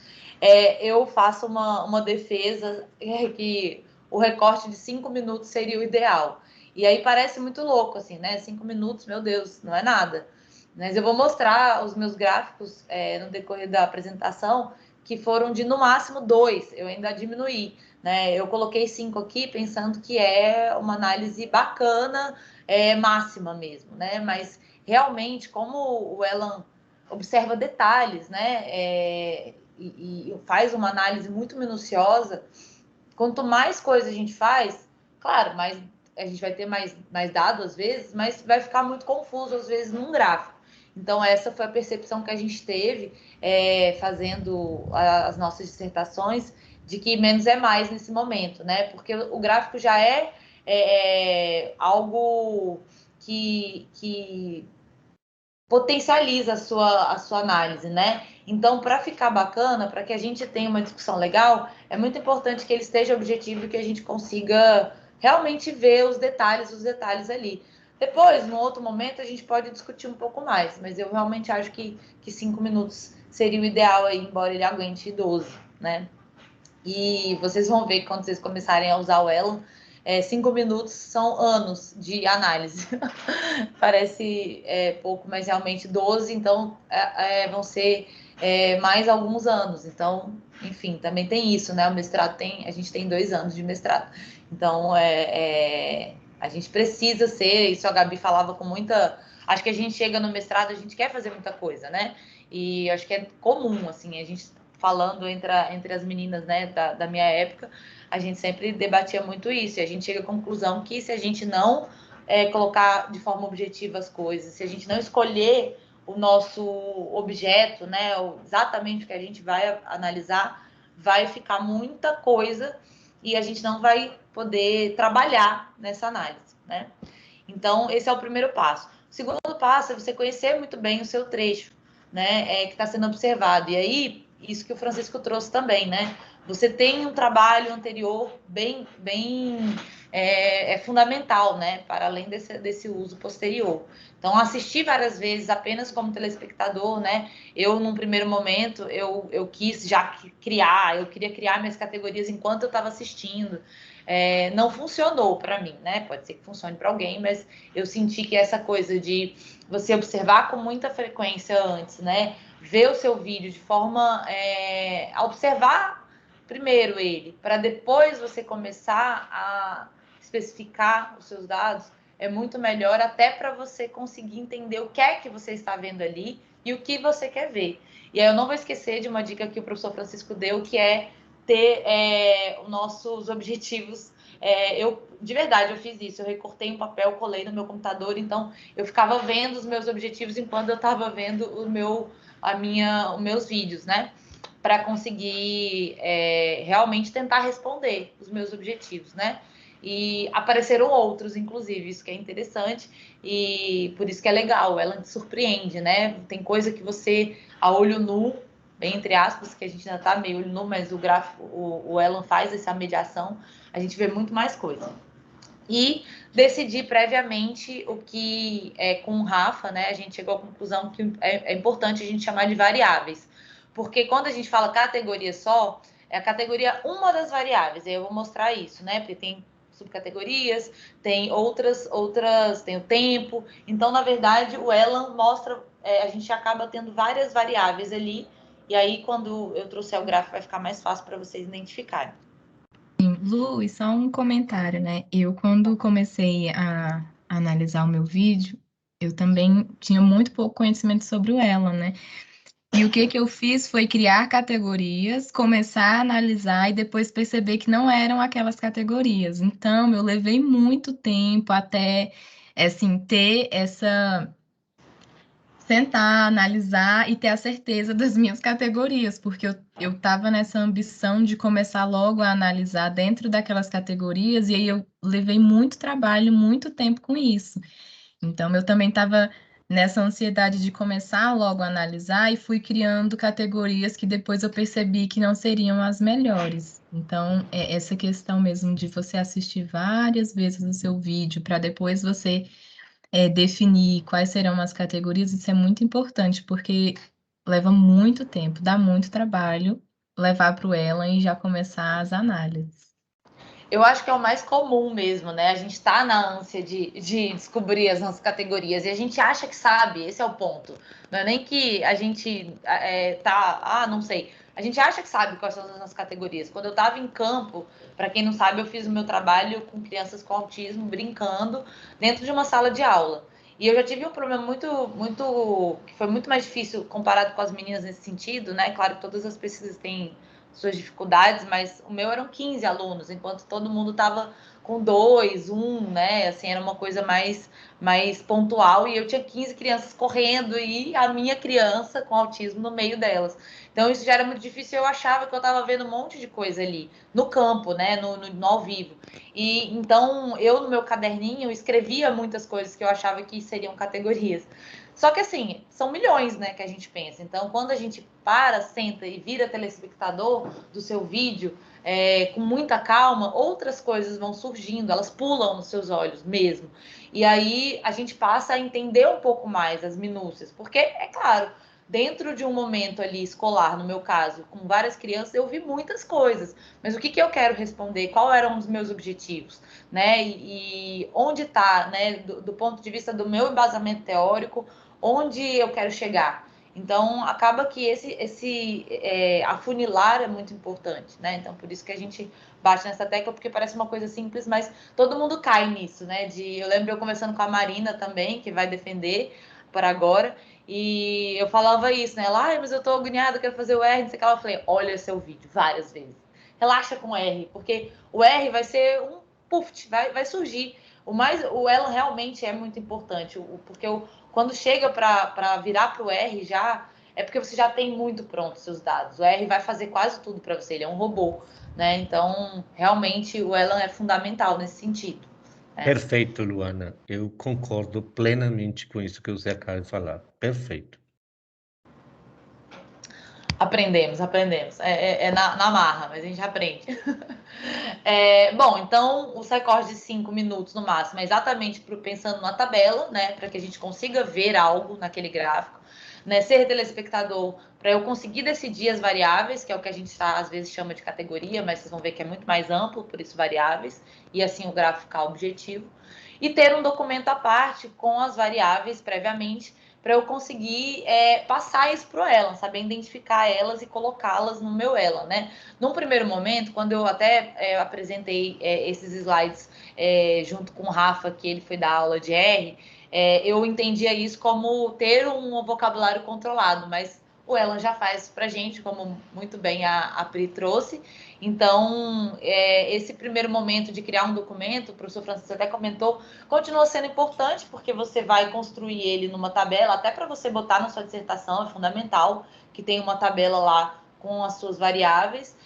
eu faço uma defesa que o recorte de 5 minutos seria o ideal. E aí parece muito louco, assim, né? 5 minutos, meu Deus, não é nada. Mas eu vou mostrar os meus gráficos no decorrer da apresentação, que foram de no máximo 2, eu ainda diminuí, né? Eu coloquei 5 aqui pensando que é uma análise bacana, máxima mesmo, né? Mas realmente, como o Elan observa detalhes, né? E faz uma análise muito minuciosa, quanto mais coisa a gente faz, claro, mais a gente vai ter mais dado às vezes, mas vai ficar muito confuso às vezes num gráfico. Então, essa foi a percepção que a gente teve fazendo as nossas dissertações, de que menos é mais nesse momento, né? Porque o gráfico já é algo que potencializa a sua análise, né? Então, para ficar bacana, para que a gente tenha uma discussão legal, é muito importante que ele esteja objetivo e que a gente consiga realmente ver os detalhes ali. Depois, num outro momento, a gente pode discutir um pouco mais, mas eu realmente acho que 5 minutos seria o ideal aí, embora ele aguente 12, né? E vocês vão ver que quando vocês começarem a usar o Elan, 5 minutos são anos de análise. Parece pouco, mas realmente 12, então vão ser mais alguns anos. Então, enfim, também tem isso, né? O mestrado a gente tem 2 anos de mestrado. Então, a gente precisa ser, isso a Gabi falava com muita. Acho que a gente chega no mestrado, a gente quer fazer muita coisa, né? E acho que é comum, assim, a gente falando entre as meninas, né, da minha época, a gente sempre debatia muito isso, e a gente chega à conclusão que se a gente não colocar de forma objetiva as coisas, se a gente não escolher o nosso objeto, né, exatamente o que a gente vai analisar, vai ficar muita coisa e a gente não vai poder trabalhar nessa análise, né? Então, esse é o primeiro passo. O segundo passo é você conhecer muito bem o seu trecho, né, que está sendo observado. E aí, isso que o Francisco trouxe também, né? você tem um trabalho anterior bem fundamental, né? Para além desse uso posterior. Então, assistir várias vezes apenas como telespectador, né? Eu, num primeiro momento, eu quis já eu queria criar minhas categorias enquanto eu estava assistindo. Não funcionou para mim, né? Pode ser que funcione para alguém, mas eu senti que essa coisa de você observar com muita frequência antes, né? Ver o seu vídeo de forma a observar primeiro ele, para depois você começar a especificar os seus dados, é muito melhor até para você conseguir entender o que é que você está vendo ali e o que você quer ver. E aí eu não vou esquecer de uma dica que o professor Francisco deu, que é ter os nossos objetivos. De verdade, eu fiz isso. Eu recortei um papel, colei no meu computador, então eu ficava vendo os meus objetivos enquanto eu estava vendo os meus vídeos, né? Para conseguir realmente tentar responder os meus objetivos, né? E apareceram outros, inclusive, isso que é interessante e por isso que é legal, ela te surpreende, né? Tem coisa que você, a olho nu, bem entre aspas, que a gente ainda tá meio olho nu, mas o gráfico, o Elon faz essa mediação, a gente vê muito mais coisa. E decidir previamente o que com o Rafa, né? A gente chegou à conclusão que é importante a gente chamar de variáveis. Porque quando a gente fala categoria só, é a categoria uma das variáveis. E eu vou mostrar isso, né? Porque tem subcategorias, tem outras, tem o tempo. Então, na verdade, o Elon mostra, a gente acaba tendo várias variáveis ali. E aí, quando eu trouxer o gráfico, vai ficar mais fácil para vocês identificarem. Lu, e só um comentário, né? Eu, quando comecei a analisar o meu vídeo, eu também tinha muito pouco conhecimento sobre o Elon, né? E o que eu fiz foi criar categorias, começar a analisar e depois perceber que não eram aquelas categorias. Então, eu levei muito tempo até, assim, ter essa... sentar, analisar e ter a certeza das minhas categorias, porque eu estava nessa ambição de começar logo a analisar dentro daquelas categorias, e aí eu levei muito trabalho, muito tempo com isso. Então, eu também estava nessa ansiedade de começar logo a analisar e fui criando categorias que depois eu percebi que não seriam as melhores. Então, é essa questão mesmo de você assistir várias vezes o seu vídeo para depois você definir quais serão as categorias, isso é muito importante, porque leva muito tempo, dá muito trabalho levar para o Elon e já começar as análises. Eu acho que é o mais comum mesmo, né? A gente está na ânsia de descobrir as nossas categorias e a gente acha que sabe, esse é o ponto. Não é nem que a gente não sei. A gente acha que sabe quais são as nossas categorias. Quando eu estava em campo, para quem não sabe, eu fiz o meu trabalho com crianças com autismo, brincando, dentro de uma sala de aula. E eu já tive um problema que foi muito mais difícil comparado com as meninas nesse sentido, né? Claro que todas as pesquisas têm suas dificuldades, mas o meu eram 15 alunos, enquanto todo mundo estava com 2, 1, né? Assim, era uma coisa mais pontual e eu tinha 15 crianças correndo e a minha criança com autismo no meio delas. Então isso já era muito difícil, eu achava que eu estava vendo um monte de coisa ali no campo, né, no ao vivo. E então eu no meu caderninho escrevia muitas coisas que eu achava que seriam categorias. Só que assim, são milhões, né, que a gente pensa. Então, quando a gente senta e vira telespectador do seu vídeo, com muita calma, outras coisas vão surgindo, elas pulam nos seus olhos mesmo. E aí a gente passa a entender um pouco mais as minúcias, porque, é claro, dentro de um momento ali escolar, no meu caso, com várias crianças, eu vi muitas coisas. Mas o que eu quero responder? Qual eram os meus objetivos? Né? E onde está, né, do ponto de vista do meu embasamento teórico, onde eu quero chegar? Então, acaba que esse afunilar é muito importante, né? Então, por isso que a gente bate nessa tecla, porque parece uma coisa simples, mas todo mundo cai nisso, né? Eu lembro eu conversando com a Marina também, que vai defender por agora, e eu falava isso, né? Ela, mas eu tô agoniada, quero fazer o R, não sei o que. Ela falei, olha seu vídeo várias vezes. Relaxa com o R, porque o R vai ser um puff, vai surgir. O Elon realmente é muito importante, porque quando chega para virar para o R já, é porque você já tem muito pronto seus dados. O R vai fazer quase tudo para você, ele é um robô, né? Então, realmente, o Elon é fundamental nesse sentido. Perfeito, Luana. Eu concordo plenamente com isso que você acaba de falar. Perfeito. Aprendemos. É na marra, mas a gente aprende. Bom, então o Psycord de 5 minutos no máximo é exatamente pensando na tabela, né? Para que a gente consiga ver algo naquele gráfico. Né, ser telespectador para eu conseguir decidir as variáveis, que é o que a gente às vezes chama de categoria, mas vocês vão ver que é muito mais amplo, por isso variáveis, e assim o gráfico ficar objetivo. E ter um documento à parte com as variáveis previamente, para eu conseguir passar isso para o Elan, saber identificar elas e colocá-las no meu Elan, né? Num primeiro momento, quando eu até apresentei esses slides junto com o Rafa, que ele foi dar aula de R, eu entendia isso como ter um vocabulário controlado, mas o Elan já faz para a gente, como muito bem a Pri trouxe. Então, esse primeiro momento de criar um documento, o professor Francisco até comentou, continua sendo importante, porque você vai construir ele numa tabela, até para você botar na sua dissertação, é fundamental que tenha uma tabela lá com as suas variáveis,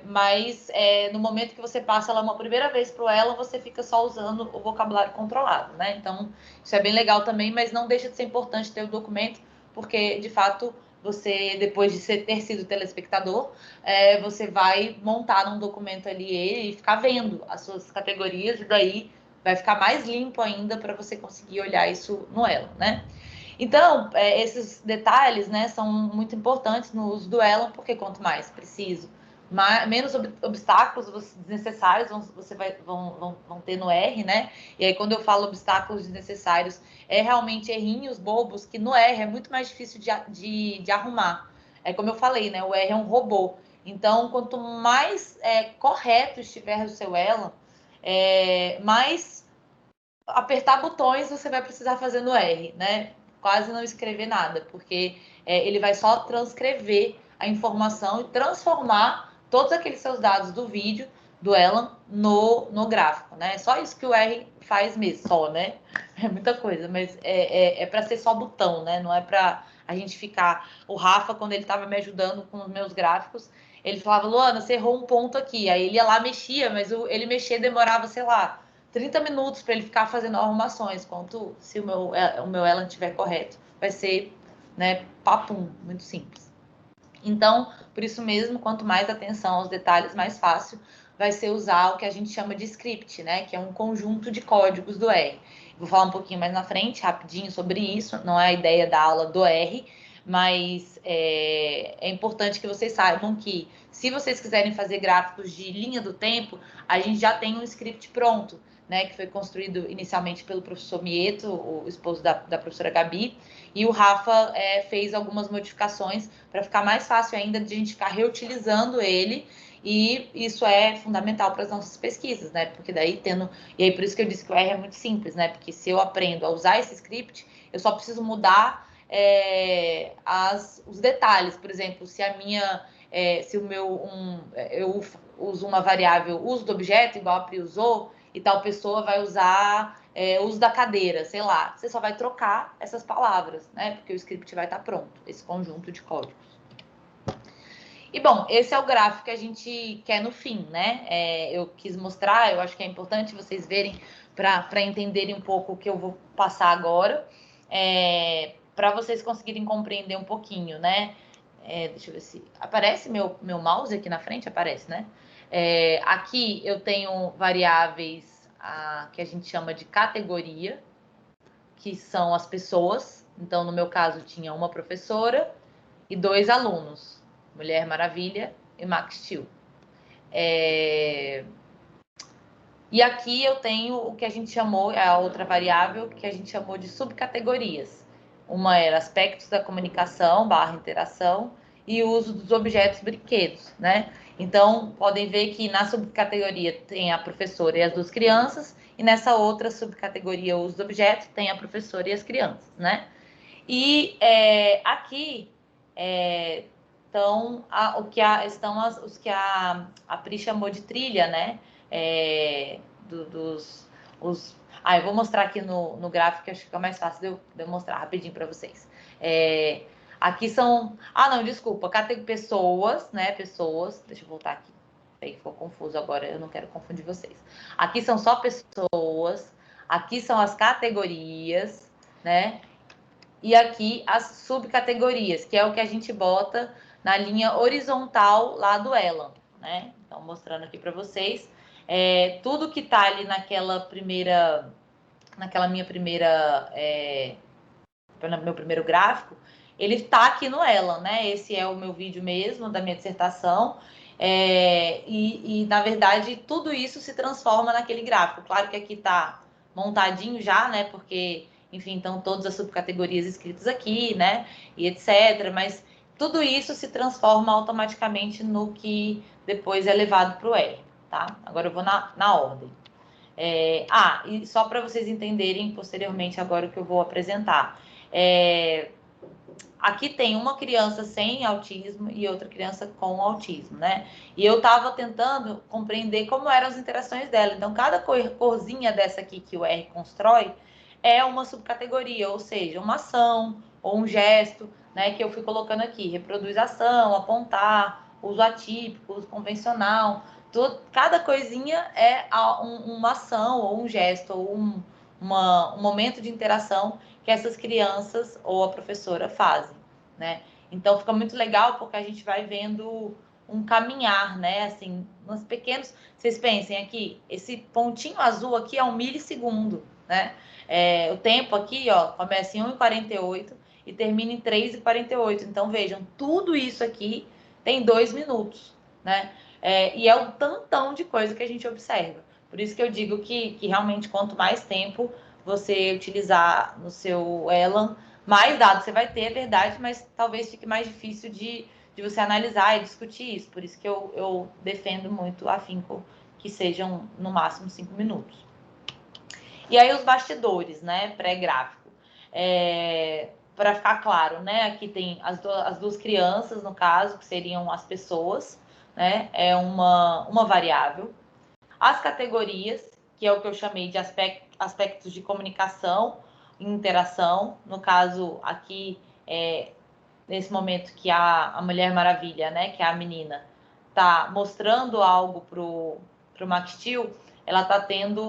mas no momento que você passa ela uma primeira vez para o Elan, você fica só usando o vocabulário controlado, né? Então, isso é bem legal também, mas não deixa de ser importante ter o documento, porque, de fato, você, depois de ter sido telespectador, você vai montar num documento ali ele e ficar vendo as suas categorias, e daí vai ficar mais limpo ainda para você conseguir olhar isso no Elan, né? Então, esses detalhes, né, são muito importantes no uso do Elan, porque quanto mais preciso, menos obstáculos desnecessários vão ter no R, né? E aí, quando eu falo obstáculos desnecessários, é realmente errinhos bobos, que no R é muito mais difícil de arrumar. É como eu falei, né? O R é um robô. Então, quanto mais correto estiver o seu Elan, mais apertar botões você vai precisar fazer no R, né? Quase não escrever nada, porque ele vai só transcrever a informação e transformar todos aqueles seus dados do vídeo do Elan no gráfico, né? É só isso que o R faz mesmo, só, né? É muita coisa, mas é para ser só botão, né? Não é para a gente ficar... O Rafa, quando ele estava me ajudando com os meus gráficos, ele falava, Luana, você errou um ponto aqui. Aí ele ia lá, mexia, mas ele mexer demorava, sei lá, 30 minutos para ele ficar fazendo arrumações, quanto se o meu Elan estiver correto. Vai ser, né, papum, muito simples. Então, por isso mesmo, quanto mais atenção aos detalhes, mais fácil vai ser usar o que a gente chama de script, né, que é um conjunto de códigos do R. Vou falar um pouquinho mais na frente, rapidinho, sobre isso, não é a ideia da aula do R, mas é importante que vocês saibam que, se vocês quiserem fazer gráficos de linha do tempo, a gente já tem um script pronto, né, que foi construído inicialmente pelo professor Mieto, o esposo da professora Gabi, e o Rafa fez algumas modificações para ficar mais fácil ainda de a gente ficar reutilizando ele, e isso é fundamental para as nossas pesquisas, né, porque daí e aí por isso que eu disse que o R é muito simples, né, porque se eu aprendo a usar esse script, eu só preciso mudar os detalhes, por exemplo, se eu uso uma variável uso do objeto, igual a Pri usou, e tal pessoa vai usar uso da cadeira, sei lá. Você só vai trocar essas palavras, né? Porque o script vai estar pronto, esse conjunto de códigos. E, bom, esse é o gráfico que a gente quer no fim, né? Eu quis mostrar, eu acho que é importante vocês verem para entenderem um pouco o que eu vou passar agora, para vocês conseguirem compreender um pouquinho, né? Deixa eu ver se... Aparece meu mouse aqui na frente? Aparece, né? Aqui eu tenho variáveis que a gente chama de categoria, que são as pessoas. Então, no meu caso, tinha uma professora e 2 alunos, Mulher Maravilha e Max Steel. E aqui eu tenho o que a gente chamou, a outra variável, que a gente chamou de subcategorias. Uma era aspectos da comunicação / interação e o uso dos objetos brinquedos, né? Então, podem ver que na subcategoria tem a professora e as 2 crianças, e nessa outra subcategoria, o uso do objeto, tem a professora e as crianças, né? E aqui estão os que a Pri chamou de trilha, né? Eu vou mostrar aqui no gráfico, que acho que fica mais fácil de eu mostrar rapidinho para vocês. Aqui são... não, desculpa. Cá tem pessoas, né? Pessoas. Deixa eu voltar aqui. Sei que ficou confuso agora, eu não quero confundir vocês. Aqui são só pessoas. Aqui são as categorias, né? E aqui as subcategorias, que é o que a gente bota na linha horizontal lá do Elan, né? Então, mostrando aqui para vocês, tudo que está ali naquela minha primeira, meu primeiro gráfico, ele está aqui no Elan, né? Esse é o meu vídeo mesmo da minha dissertação. Na verdade, tudo isso se transforma naquele gráfico. Claro que aqui está montadinho já, né? Porque, enfim, estão todas as subcategorias escritas aqui, né? E etc. Mas tudo isso se transforma automaticamente no que depois é levado para o R, tá? Agora eu vou na ordem. E só para vocês entenderem posteriormente agora o que eu vou apresentar. Aqui tem uma criança sem autismo e outra criança com autismo, né? E eu estava tentando compreender como eram as interações dela. Então, cada corzinha dessa aqui que o R constrói é uma subcategoria, ou seja, uma ação ou um gesto, né? Que eu fui colocando aqui. Reproduz ação, apontar, uso atípico, uso convencional. Cada coisinha é uma ação ou um gesto ou um momento de interação que essas crianças ou a professora fazem, né? Então fica muito legal porque a gente vai vendo um caminhar, né? Assim, nos pequenos. Vocês pensem aqui, esse pontinho azul aqui é 1 milissegundo, né? O tempo aqui, ó, começa em 1:48 e termina em 3:48. Então vejam, tudo isso aqui tem 2 minutos, né? E é um tantão de coisa que a gente observa. Por isso que eu digo que realmente quanto mais tempo você utilizar no seu Elan, mais dados você vai ter, é verdade, mas talvez fique mais difícil de você analisar e discutir isso. Por isso que eu defendo muito afinco que sejam no máximo 5 minutos. E aí os bastidores, né, pré-gráfico. Para ficar claro, né, aqui tem as duas crianças, no caso, que seriam as pessoas, né, é uma variável. As categorias, que é o que eu chamei de aspectos de comunicação e interação. No caso, aqui, nesse momento que a Mulher Maravilha, né, que é a menina, está mostrando algo pro Max Steel, ela está tendo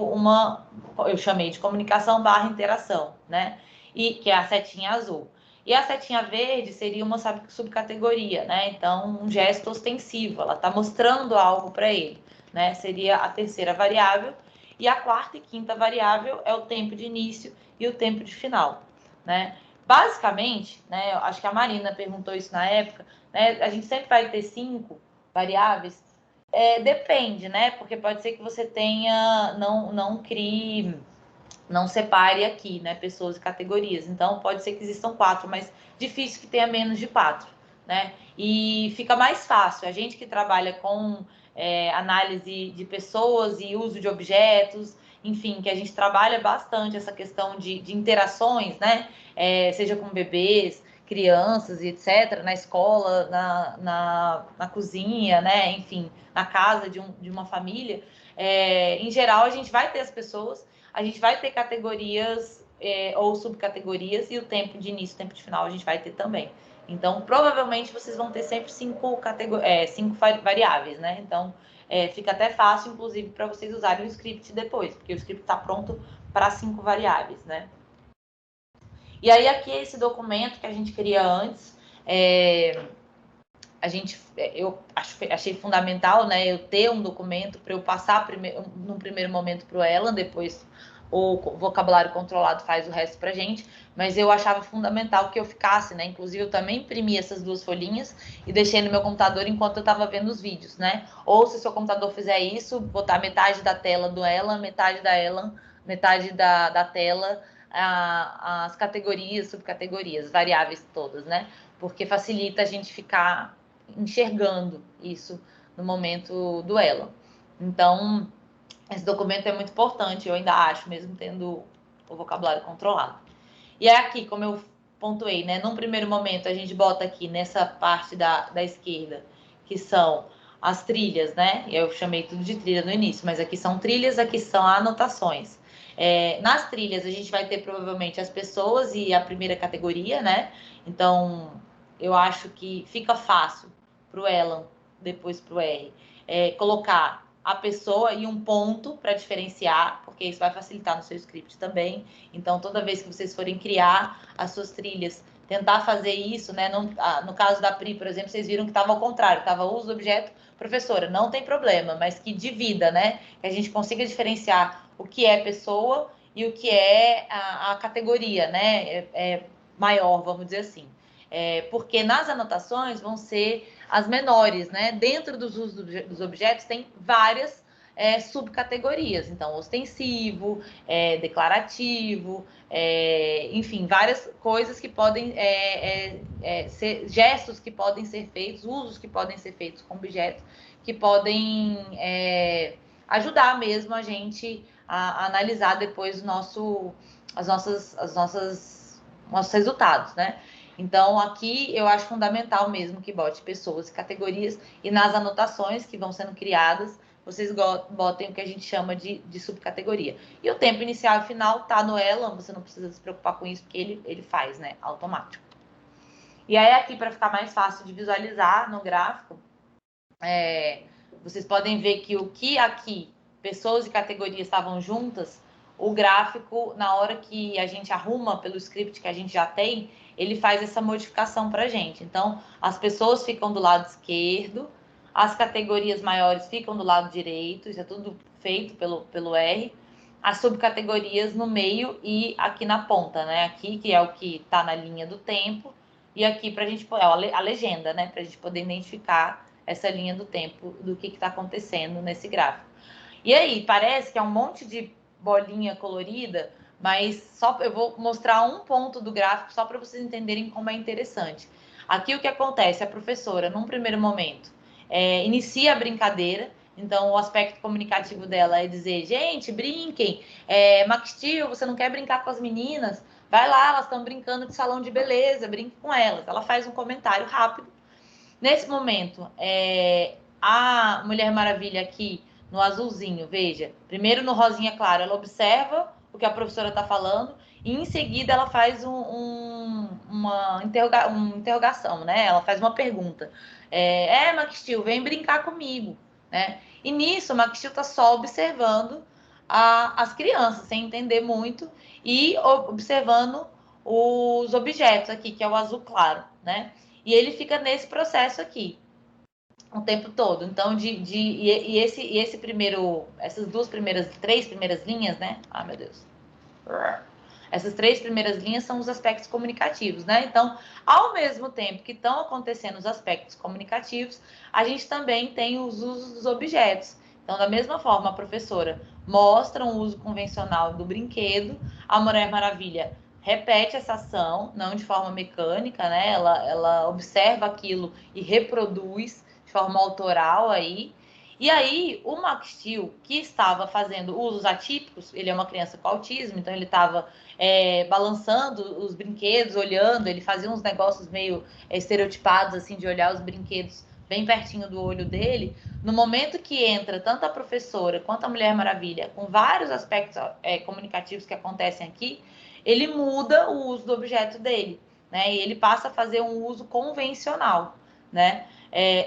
eu chamei de comunicação / interação, né? E que é a setinha azul. E a setinha verde seria uma subcategoria, né? Então, um gesto ostensivo, ela está mostrando algo para ele, né? Seria a terceira variável. E a quarta e quinta variável é o tempo de início e o tempo de final, né? Basicamente, né? Eu acho que a Marina perguntou isso na época, né? A gente sempre vai ter 5 variáveis. Depende, né? Porque pode ser que você tenha, não separe aqui, né, pessoas e categorias. Então, pode ser que existam 4, mas difícil que tenha menos de 4, né? E fica mais fácil. A gente que trabalha com análise de pessoas e uso de objetos, enfim, que a gente trabalha bastante essa questão de interações, né? Seja com bebês, crianças e etc., na escola, na cozinha, né? Enfim, na casa de uma família. Em geral, a gente vai ter as pessoas, a gente vai ter categorias ou subcategorias, e o tempo de início e o tempo de final a gente vai ter também. Então, provavelmente, vocês vão ter sempre 5 variáveis, né? Então, fica até fácil, inclusive, para vocês usarem o script depois, porque o script está pronto para 5 variáveis, né? E aí, aqui, esse documento que a gente cria antes, eu achei fundamental, né, eu ter um documento para eu passar num primeiro momento para o Elan, depois o vocabulário controlado faz o resto para a gente, mas eu achava fundamental que eu ficasse, né, inclusive eu também imprimi essas 2 folhinhas e deixei no meu computador enquanto eu estava vendo os vídeos, né, ou se o seu computador fizer isso, botar metade da tela do Elan, metade da tela, as categorias, subcategorias, variáveis todas, né, porque facilita a gente ficar enxergando isso no momento do Elan. Então, esse documento é muito importante, eu ainda acho, mesmo tendo o vocabulário controlado. E é aqui, como eu pontuei, né? Num primeiro momento, a gente bota aqui nessa parte da esquerda, que são as trilhas, né? Eu chamei tudo de trilha no início, mas aqui são trilhas, aqui são anotações. Nas trilhas, a gente vai ter provavelmente as pessoas e a primeira categoria, né? Então, eu acho que fica fácil para o Elan, depois para o R, colocar a pessoa e um ponto para diferenciar, porque isso vai facilitar no seu script também. Então, toda vez que vocês forem criar as suas trilhas, tentar fazer isso, né? No caso da Pri, por exemplo, vocês viram que estava ao contrário, estava uso do objeto, professora, não tem problema, mas que divida, né? Que a gente consiga diferenciar o que é pessoa e o que é a categoria, né? Maior, vamos dizer assim. Porque nas anotações vão ser as menores, né? Dentro dos usos dos objetos tem várias subcategorias. Então, ostensivo, declarativo, enfim, várias coisas que podem ser gestos que podem ser feitos, usos que podem ser feitos com objetos, que podem ajudar mesmo a gente a analisar depois nossos resultados, né? Então, aqui eu acho fundamental mesmo que bote pessoas e categorias, e nas anotações que vão sendo criadas, vocês botem o que a gente chama de subcategoria. E o tempo inicial e final tá no Elan, você não precisa se preocupar com isso, porque ele faz, né, automático. E aí aqui, para ficar mais fácil de visualizar no gráfico, vocês podem ver que o que aqui, pessoas e categorias estavam juntas, o gráfico, na hora que a gente arruma pelo script que a gente já tem, ele faz essa modificação para a gente. Então, as pessoas ficam do lado esquerdo, as categorias maiores ficam do lado direito, isso é tudo feito pelo R, as subcategorias no meio e aqui na ponta, né? Aqui, que é o que está na linha do tempo, e aqui para a gente pôr a legenda, né? Para a gente poder identificar essa linha do tempo do que está acontecendo nesse gráfico. E aí, parece que é um monte de bolinha colorida, mas só eu vou mostrar um ponto do gráfico só para vocês entenderem como é interessante. Aqui o que acontece? A professora, num primeiro momento, inicia a brincadeira. Então, o aspecto comunicativo dela é dizer, gente, brinquem. Max Steel, você não quer brincar com as meninas? Vai lá, elas estão brincando de salão de beleza, brinque com elas. Ela faz um comentário rápido. Nesse momento, a Mulher Maravilha aqui, no azulzinho, veja, primeiro no rosinha claro, ela observa o que a professora está falando e em seguida ela faz uma interrogação, né? Ela faz uma pergunta. Max Steel, vem brincar comigo, né? E nisso, o Max Steel está só observando as crianças, sem entender muito, e observando os objetos aqui, que é o azul claro, né? E ele fica nesse processo aqui o tempo todo. Então, essas três primeiras linhas, né? Ah, meu Deus. Essas três primeiras linhas são os aspectos comunicativos, né? Então, ao mesmo tempo que estão acontecendo os aspectos comunicativos, a gente também tem os usos dos objetos. Então, da mesma forma, a professora mostra um uso convencional do brinquedo, a Mulher Maravilha repete essa ação, não de forma mecânica, né? Ela observa aquilo e reproduz de forma autoral aí. E aí, o Max Steel, que estava fazendo usos atípicos, ele é uma criança com autismo, então ele estava balançando os brinquedos, olhando, ele fazia uns negócios meio estereotipados, assim, de olhar os brinquedos bem pertinho do olho dele. No momento que entra tanto a professora quanto a Mulher Maravilha, com vários aspectos comunicativos que acontecem aqui, ele muda o uso do objeto dele, né? E ele passa a fazer um uso convencional, né?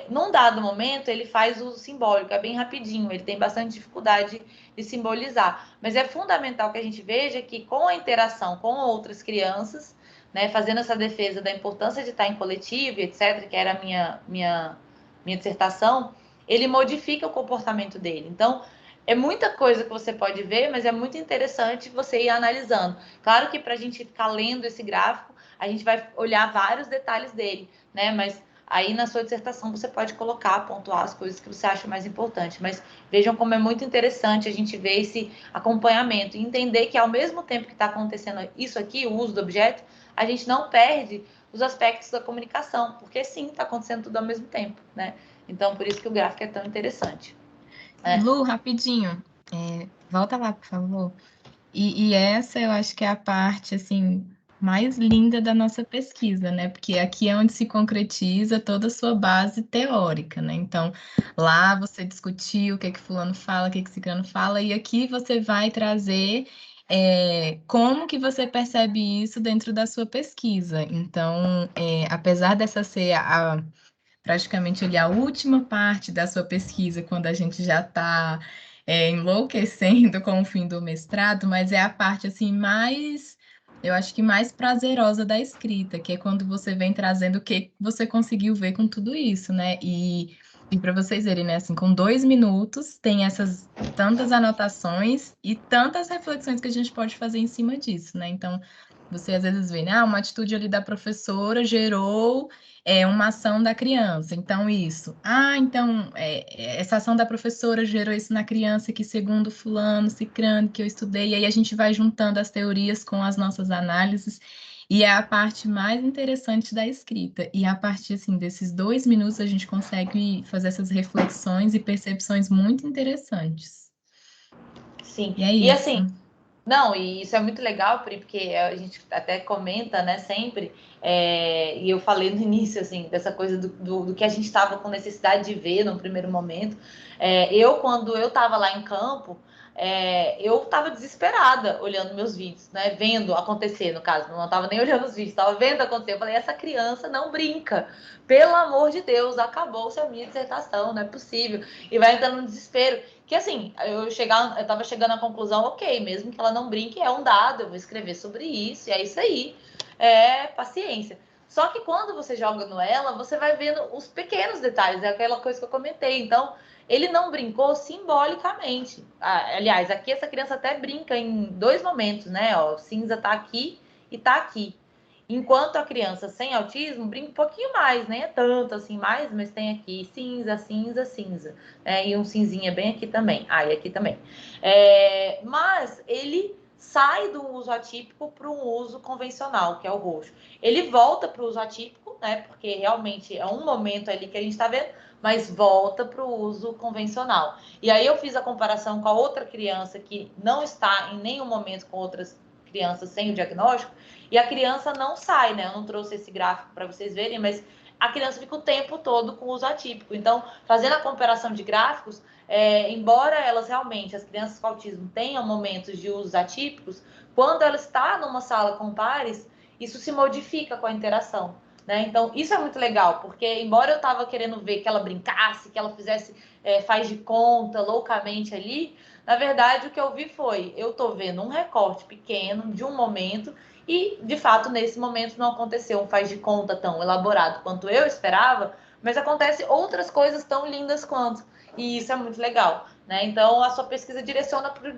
Num dado momento, ele faz uso simbólico, é bem rapidinho, ele tem bastante dificuldade de simbolizar. Mas é fundamental que a gente veja que com a interação com outras crianças, né, fazendo essa defesa da importância de estar em coletivo, etc., que era a minha dissertação, ele modifica o comportamento dele. Então, é muita coisa que você pode ver, mas é muito interessante você ir analisando. Claro que para a gente ficar lendo esse gráfico, a gente vai olhar vários detalhes dele, né? Mas aí na sua dissertação você pode colocar, pontuar as coisas que você acha mais importante. Mas vejam como é muito interessante a gente ver esse acompanhamento e entender que ao mesmo tempo que está acontecendo isso aqui, o uso do objeto, a gente não perde os aspectos da comunicação, porque sim, está acontecendo tudo ao mesmo tempo, né? Então, por isso que o gráfico é tão interessante. Lu, rapidinho, volta lá, por favor. E essa eu acho que é a parte, assim, mais linda da nossa pesquisa, né? Porque aqui é onde se concretiza toda a sua base teórica, né? Então, lá você discutiu o que fulano fala, o que ciclano fala, e aqui você vai trazer como que você percebe isso dentro da sua pesquisa. Então, apesar dessa ser praticamente ali a última parte da sua pesquisa, quando a gente já está enlouquecendo com o fim do mestrado, mas é a parte assim mais eu acho que mais prazerosa da escrita, que é quando você vem trazendo o que você conseguiu ver com tudo isso, né? E para vocês verem, né? Assim, com 2 minutos, tem essas tantas anotações e tantas reflexões que a gente pode fazer em cima disso, né? Então, você às vezes vê, né? Uma atitude ali da professora gerou uma ação da criança. Então, isso. Então, essa ação da professora gerou isso na criança, que segundo fulano, cicrano, que eu estudei. E aí a gente vai juntando as teorias com as nossas análises. E é a parte mais interessante da escrita. E a partir, assim, desses 2 minutos, a gente consegue fazer essas reflexões e percepções muito interessantes. Sim. E é E isso. assim, não, e isso é muito legal, Pri, porque a gente até comenta, né, sempre, e eu falei no início, assim, dessa coisa do que a gente estava com necessidade de ver no primeiro momento. Quando eu estava lá em campo, eu estava desesperada olhando meus vídeos, né, vendo acontecer, no caso, não estava nem olhando os vídeos, estava vendo acontecer. Eu falei, essa criança não brinca, pelo amor de Deus, acabou-se a minha dissertação, não é possível. E vai entrando no desespero. Que assim, eu tava chegando à conclusão, ok, mesmo que ela não brinque, é um dado, eu vou escrever sobre isso, e é isso aí. Paciência. Só que quando você joga no ela, você vai vendo os pequenos detalhes, é aquela coisa que eu comentei. Então, ele não brincou simbolicamente. Aliás, aqui essa criança até brinca em 2 momentos, né? Ó, o cinza tá aqui e tá aqui. Enquanto a criança sem autismo brinca um pouquinho mais, nem é tanto assim mais, mas tem aqui cinza, cinza, cinza. E um cinzinha bem aqui também. E aqui também. Mas ele sai do uso atípico para um uso convencional, que é o roxo. Ele volta para o uso atípico, né? Porque realmente é um momento ali que a gente está vendo, mas volta para o uso convencional. E aí eu fiz a comparação com a outra criança que não está em nenhum momento com outras crianças sem o diagnóstico, e a criança não sai, né? Eu não trouxe esse gráfico para vocês verem, mas a criança fica o tempo todo com uso atípico. Então, fazendo a comparação de gráficos, embora elas realmente, as crianças com autismo, tenham momentos de usos atípicos, quando ela está numa sala com pares, isso se modifica com a interação. Né? Então, isso é muito legal, porque embora eu estava querendo ver que ela brincasse, que ela fizesse faz de conta loucamente ali, na verdade, o que eu vi foi, eu estou vendo um recorte pequeno de um momento e, de fato, nesse momento não aconteceu um faz de conta tão elaborado quanto eu esperava, mas acontece outras coisas tão lindas quanto. E isso é muito legal, né? Então, a sua pesquisa direciona para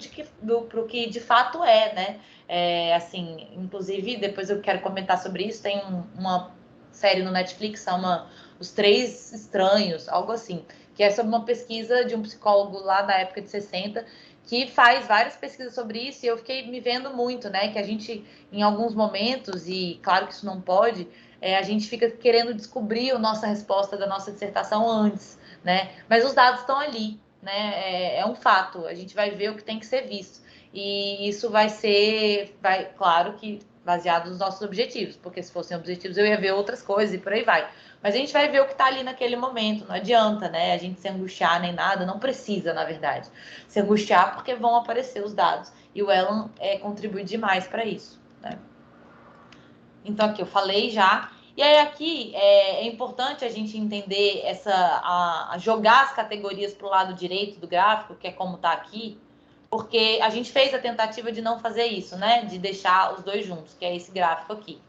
o que de fato é, né? Assim, inclusive, depois eu quero comentar sobre isso, tem uma série no Netflix, chama Os Três Estranhos, algo assim, que é sobre uma pesquisa de um psicólogo lá da época de 60, que faz várias pesquisas sobre isso, e eu fiquei me vendo muito, né? Que a gente, em alguns momentos, e claro que isso não pode, a gente fica querendo descobrir a nossa resposta da nossa dissertação antes, né? Mas os dados estão ali, né? É um fato, a gente vai ver o que tem que ser visto. E isso claro que baseado nos nossos objetivos, porque se fossem objetivos eu ia ver outras coisas e por aí vai. Mas a gente vai ver o que está ali naquele momento, não adianta, né? A gente se angustiar nem nada, não precisa, na verdade, se angustiar porque vão aparecer os dados. E o Elan contribui demais para isso, né? Então aqui eu falei já. E aí aqui é importante a gente entender jogar as categorias para o lado direito do gráfico, que é como está aqui, porque a gente fez a tentativa de não fazer isso, né? De deixar os dois juntos, que é esse gráfico aqui.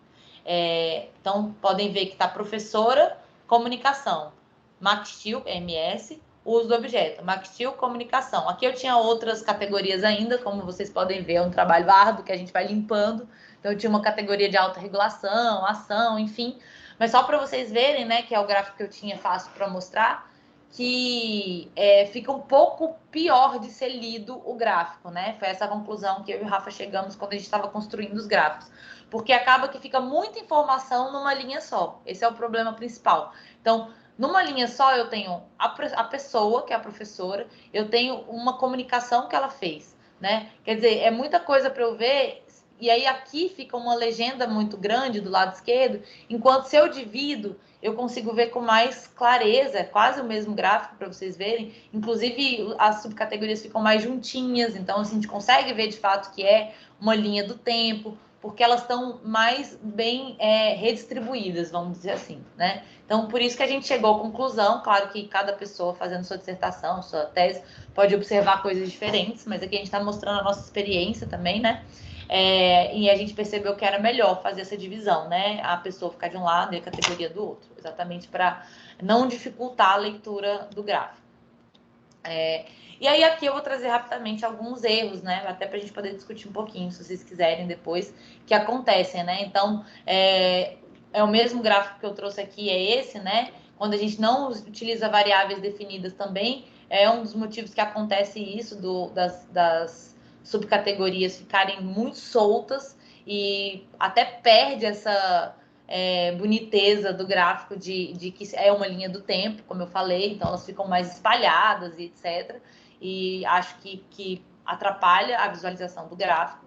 Então, podem ver que está professora, comunicação, Maxtil, MS, uso do objeto, Maxtil, comunicação. Aqui eu tinha outras categorias ainda, como vocês podem ver, é um trabalho árduo que a gente vai limpando. Então, eu tinha uma categoria de autorregulação, ação, enfim. Mas só para vocês verem, né, que é o gráfico que eu tinha fácil para mostrar, que fica um pouco pior de ser lido o gráfico, né? Foi essa a conclusão que eu e o Rafa chegamos quando a gente estava construindo os gráficos. Porque acaba que fica muita informação numa linha só. Esse é o problema principal. Então, numa linha só, eu tenho a pessoa, que é a professora, eu tenho uma comunicação que ela fez, né? Quer dizer, é muita coisa para eu ver, e aí aqui fica uma legenda muito grande do lado esquerdo, enquanto se eu divido, eu consigo ver com mais clareza, é quase o mesmo gráfico para vocês verem, inclusive as subcategorias ficam mais juntinhas, então assim, a gente consegue ver de fato que é uma linha do tempo, porque elas estão mais bem redistribuídas, vamos dizer assim, né? Então, por isso que a gente chegou à conclusão, claro que cada pessoa fazendo sua dissertação, sua tese, pode observar coisas diferentes, mas aqui a gente está mostrando a nossa experiência também, né? E a gente percebeu que era melhor fazer essa divisão, né? A pessoa ficar de um lado e a categoria do outro, exatamente para não dificultar a leitura do gráfico. E aí aqui eu vou trazer rapidamente alguns erros, né? Até para a gente poder discutir um pouquinho, se vocês quiserem depois, que acontecem, né? Então, é o mesmo gráfico que eu trouxe aqui, é esse, né? Quando a gente não utiliza variáveis definidas também, é um dos motivos que acontece isso das subcategorias ficarem muito soltas e até perde essa boniteza do gráfico de que é uma linha do tempo, como eu falei, então elas ficam mais espalhadas e etc. E acho que atrapalha a visualização do gráfico.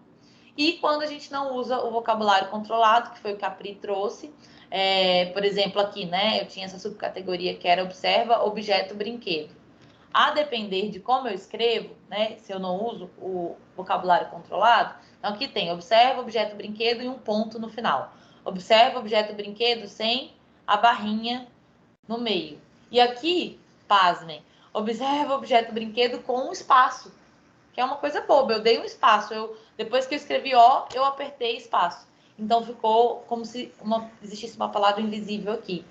E quando a gente não usa o vocabulário controlado, que foi o que a Pri trouxe, por exemplo, aqui, né, eu tinha essa subcategoria que era observa, objeto, brinquedo. A depender de como eu escrevo, né, se eu não uso o vocabulário controlado, então aqui tem observa, objeto, brinquedo e um ponto no final. Observa, objeto, brinquedo sem a barrinha no meio. E aqui, pasmem, observa, objeto, brinquedo com um espaço, que é uma coisa boba. Eu dei um espaço. Depois que eu escrevi O, eu apertei espaço. Então ficou como se existisse uma palavra invisível aqui.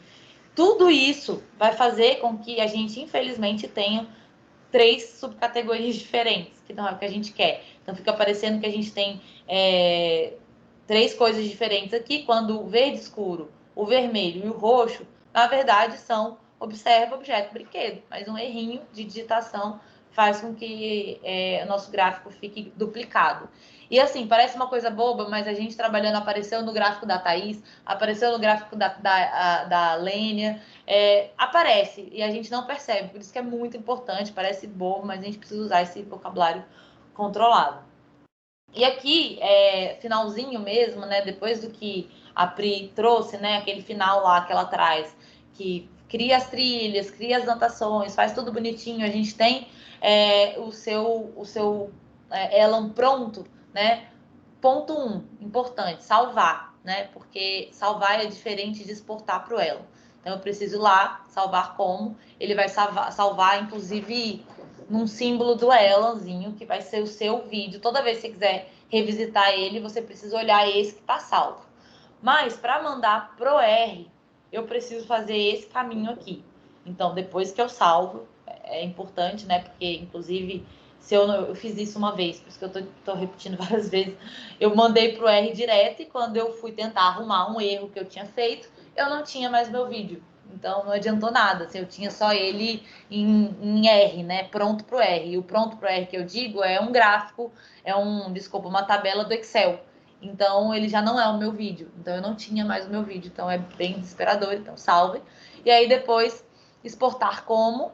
Tudo isso vai fazer com que a gente, infelizmente, tenha 3 subcategorias diferentes, que não é o que a gente quer. Então fica parecendo que a gente tem 3 coisas diferentes aqui, quando o verde escuro, o vermelho e o roxo, na verdade, são observa, objeto, brinquedo. Mas um errinho de digitação faz com que o nosso gráfico fique duplicado. E assim, parece uma coisa boba, mas a gente trabalhando apareceu no gráfico da Thaís, apareceu no gráfico da Lênia, aparece e a gente não percebe. Por isso que é muito importante, parece bobo, mas a gente precisa usar esse vocabulário controlado. E aqui, finalzinho mesmo, né, depois do que a Pri trouxe, né, aquele final lá que ela traz, que cria as trilhas, cria as anotações, faz tudo bonitinho, a gente tem o seu Elan pronto, né? Ponto 1, importante, salvar, né? Porque salvar é diferente de exportar para o Elan. Então, eu preciso ir lá, salvar como. Ele vai salvar, inclusive, num símbolo do Elanzinho, que vai ser o seu vídeo. Toda vez que você quiser revisitar ele, você precisa olhar esse que está salvo. Mas, para mandar pro R, eu preciso fazer esse caminho aqui. Então, depois que eu salvo, é importante, né? Porque, inclusive, se eu fiz isso uma vez, por isso que eu tô repetindo várias vezes, eu mandei pro R direto e quando eu fui tentar arrumar um erro que eu tinha feito, eu não tinha mais meu vídeo. Então, não adiantou nada. Assim, eu tinha só ele em R, né? Pronto pro R. E o pronto pro R que eu digo é um gráfico, uma tabela do Excel. Então, ele já não é o meu vídeo. Então, eu não tinha mais o meu vídeo. Então, é bem desesperador. Então, salve. E aí, depois, exportar como,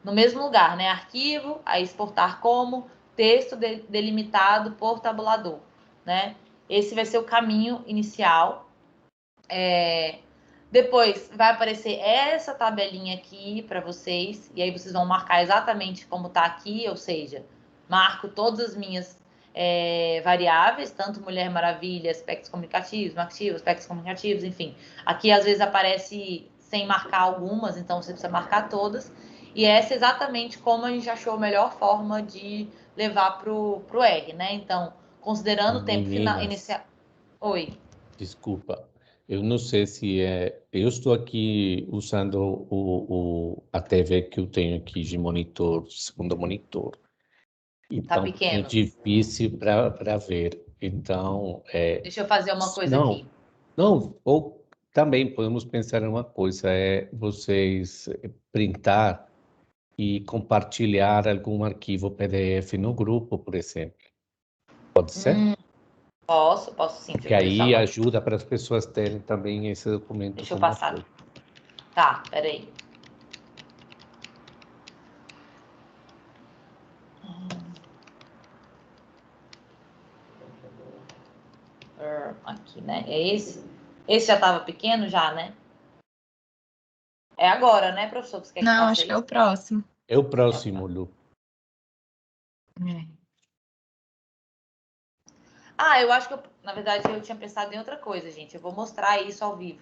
no mesmo lugar, né? Arquivo, aí exportar como, texto delimitado por tabulador, né? Esse vai ser o caminho inicial. Depois vai aparecer essa tabelinha aqui para vocês, e aí vocês vão marcar exatamente como está aqui, ou seja, marco todas as minhas variáveis, tanto Mulher Maravilha, aspectos comunicativos, marcativos, aspectos comunicativos, enfim. Aqui às vezes aparece sem marcar algumas, então você precisa marcar todas. E essa é exatamente como a gente achou a melhor forma de levar pro R, né? Então, considerando o tempo final inicial. Oi. Desculpa, eu não sei se eu estou aqui usando a TV que eu tenho aqui de monitor, segundo monitor. Tá Então, é pequeno. difícil para ver. Então, Deixa eu fazer uma coisa não, aqui. não, ou também podemos pensar em uma coisa, vocês printar e compartilhar algum arquivo PDF no grupo, por exemplo. Pode ser? Posso sim. Porque Deixa eu deixar aí uma... ajuda para as pessoas terem também esse documento Deixa eu como passar. apoio. Tá, peraí. Aqui, né? É esse? Esse já estava pequeno já, né? É agora, né, professor? Que você quer que Não, faça acho que é o isso? próximo. É o próximo, Lu. Eu acho que, na verdade, eu tinha pensado em outra coisa, gente. Eu vou mostrar isso ao vivo.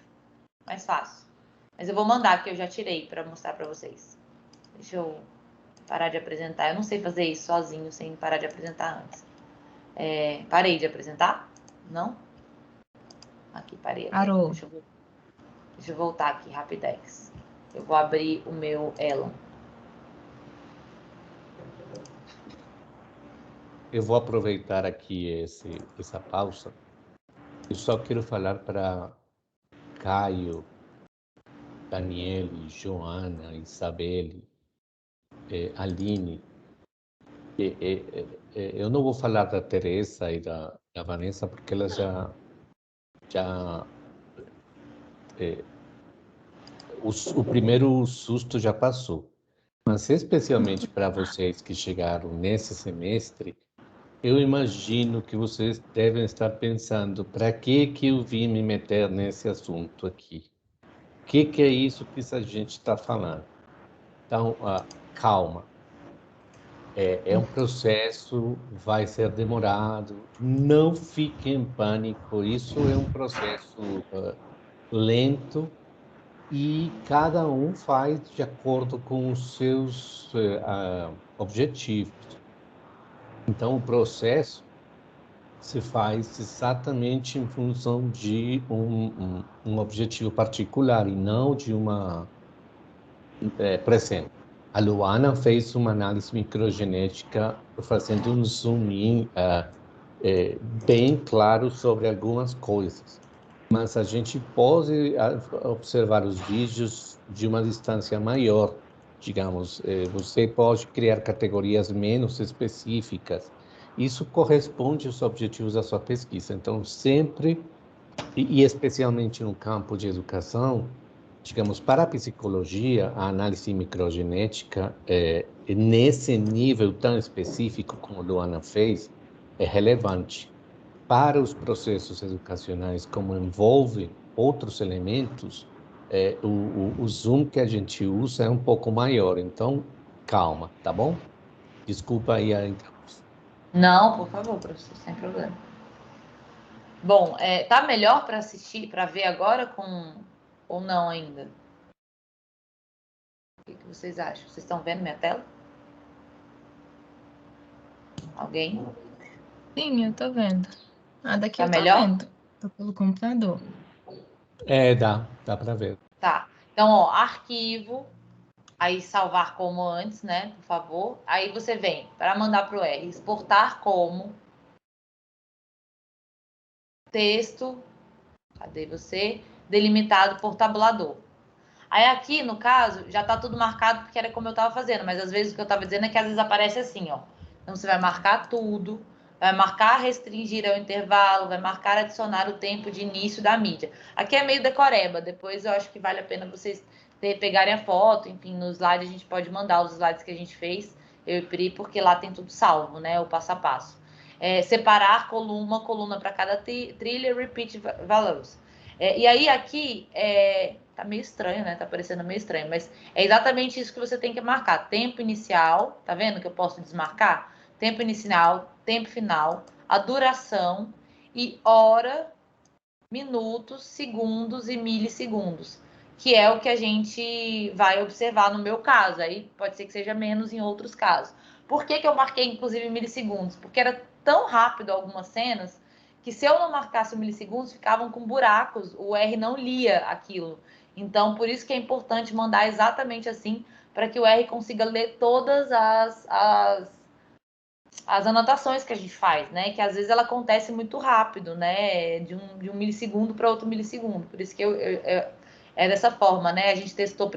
Mais fácil. Mas eu vou mandar, que eu já tirei para mostrar para vocês. Deixa eu parar de apresentar. Eu não sei fazer isso sozinho, sem parar de apresentar antes. Parei de apresentar? Não? Aqui, parei. Parou. Deixa eu voltar aqui, rapidex. Eu vou abrir o meu Elon. Eu vou aproveitar aqui essa pausa. Eu só quero falar para Caio, Daniele, Joana, Isabelle, Aline. Eu não vou falar da Teresa e da Vanessa, porque elas já o primeiro susto já passou. Mas especialmente para vocês que chegaram nesse semestre, eu imagino que vocês devem estar pensando, para que eu vim me meter nesse assunto aqui? O que é isso que essa gente está falando? Então, calma. É um processo, vai ser demorado, não fique em pânico, isso é um processo lento e cada um faz de acordo com os seus objetivos. Então, o processo se faz exatamente em função de um objetivo particular e não de uma... Por exemplo, a Luana fez uma análise microgenética fazendo um zoom in bem claro sobre algumas coisas, mas a gente pode observar os vídeos de uma distância maior, digamos, você pode criar categorias menos específicas, isso corresponde aos objetivos da sua pesquisa, então sempre, e especialmente no campo de educação, digamos, para a psicologia, a análise microgenética, nesse nível tão específico como a Luana fez, é relevante. Para os processos educacionais, como envolve outros elementos, o zoom que a gente usa é um pouco maior. Então, calma, tá bom? Desculpa aí a interrupção. Não, por favor, professor, sem problema. Bom, tá melhor para assistir, para ver agora ou não ainda? O que vocês acham? Vocês estão vendo minha tela? Alguém? Sim, eu tô vendo. Daqui Tá eu tô melhor? vendo. Tô pelo computador. Dá para ver. Tá. Então, ó, arquivo, aí salvar como antes, né? Por favor. Aí você vem para mandar para o R, exportar como texto, cadê você? Delimitado por tabulador. Aí aqui, no caso, já tá tudo marcado porque era como eu tava fazendo, mas às vezes o que eu tava dizendo é que às vezes aparece assim, ó. Então você vai marcar tudo, vai marcar restringir ao intervalo, vai marcar adicionar o tempo de início da mídia. Aqui é meio decoreba, depois eu acho que vale a pena vocês pegarem a foto, enfim, no slide a gente pode mandar os slides que a gente fez, eu e Pri, porque lá tem tudo salvo, né, o passo a passo. Separar coluna para cada trilha, repeat values. E aí aqui, tá meio estranho, né? Tá parecendo meio estranho, mas é exatamente isso que você tem que marcar. Tempo inicial, tá vendo que eu posso desmarcar? Tempo inicial, tempo final, a duração e hora, minutos, segundos e milissegundos, que é o que a gente vai observar no meu caso. Aí pode ser que seja menos em outros casos. Por que eu marquei, inclusive, milissegundos? Porque era tão rápido algumas cenas que se eu não marcasse o milissegundos, ficavam com buracos, o R não lia aquilo. Então, por isso que é importante mandar exatamente assim, para que o R consiga ler todas as anotações que a gente faz, né? Que às vezes ela acontece muito rápido, né? De um milissegundo para outro milissegundo. Por isso que é dessa forma, né? A gente testou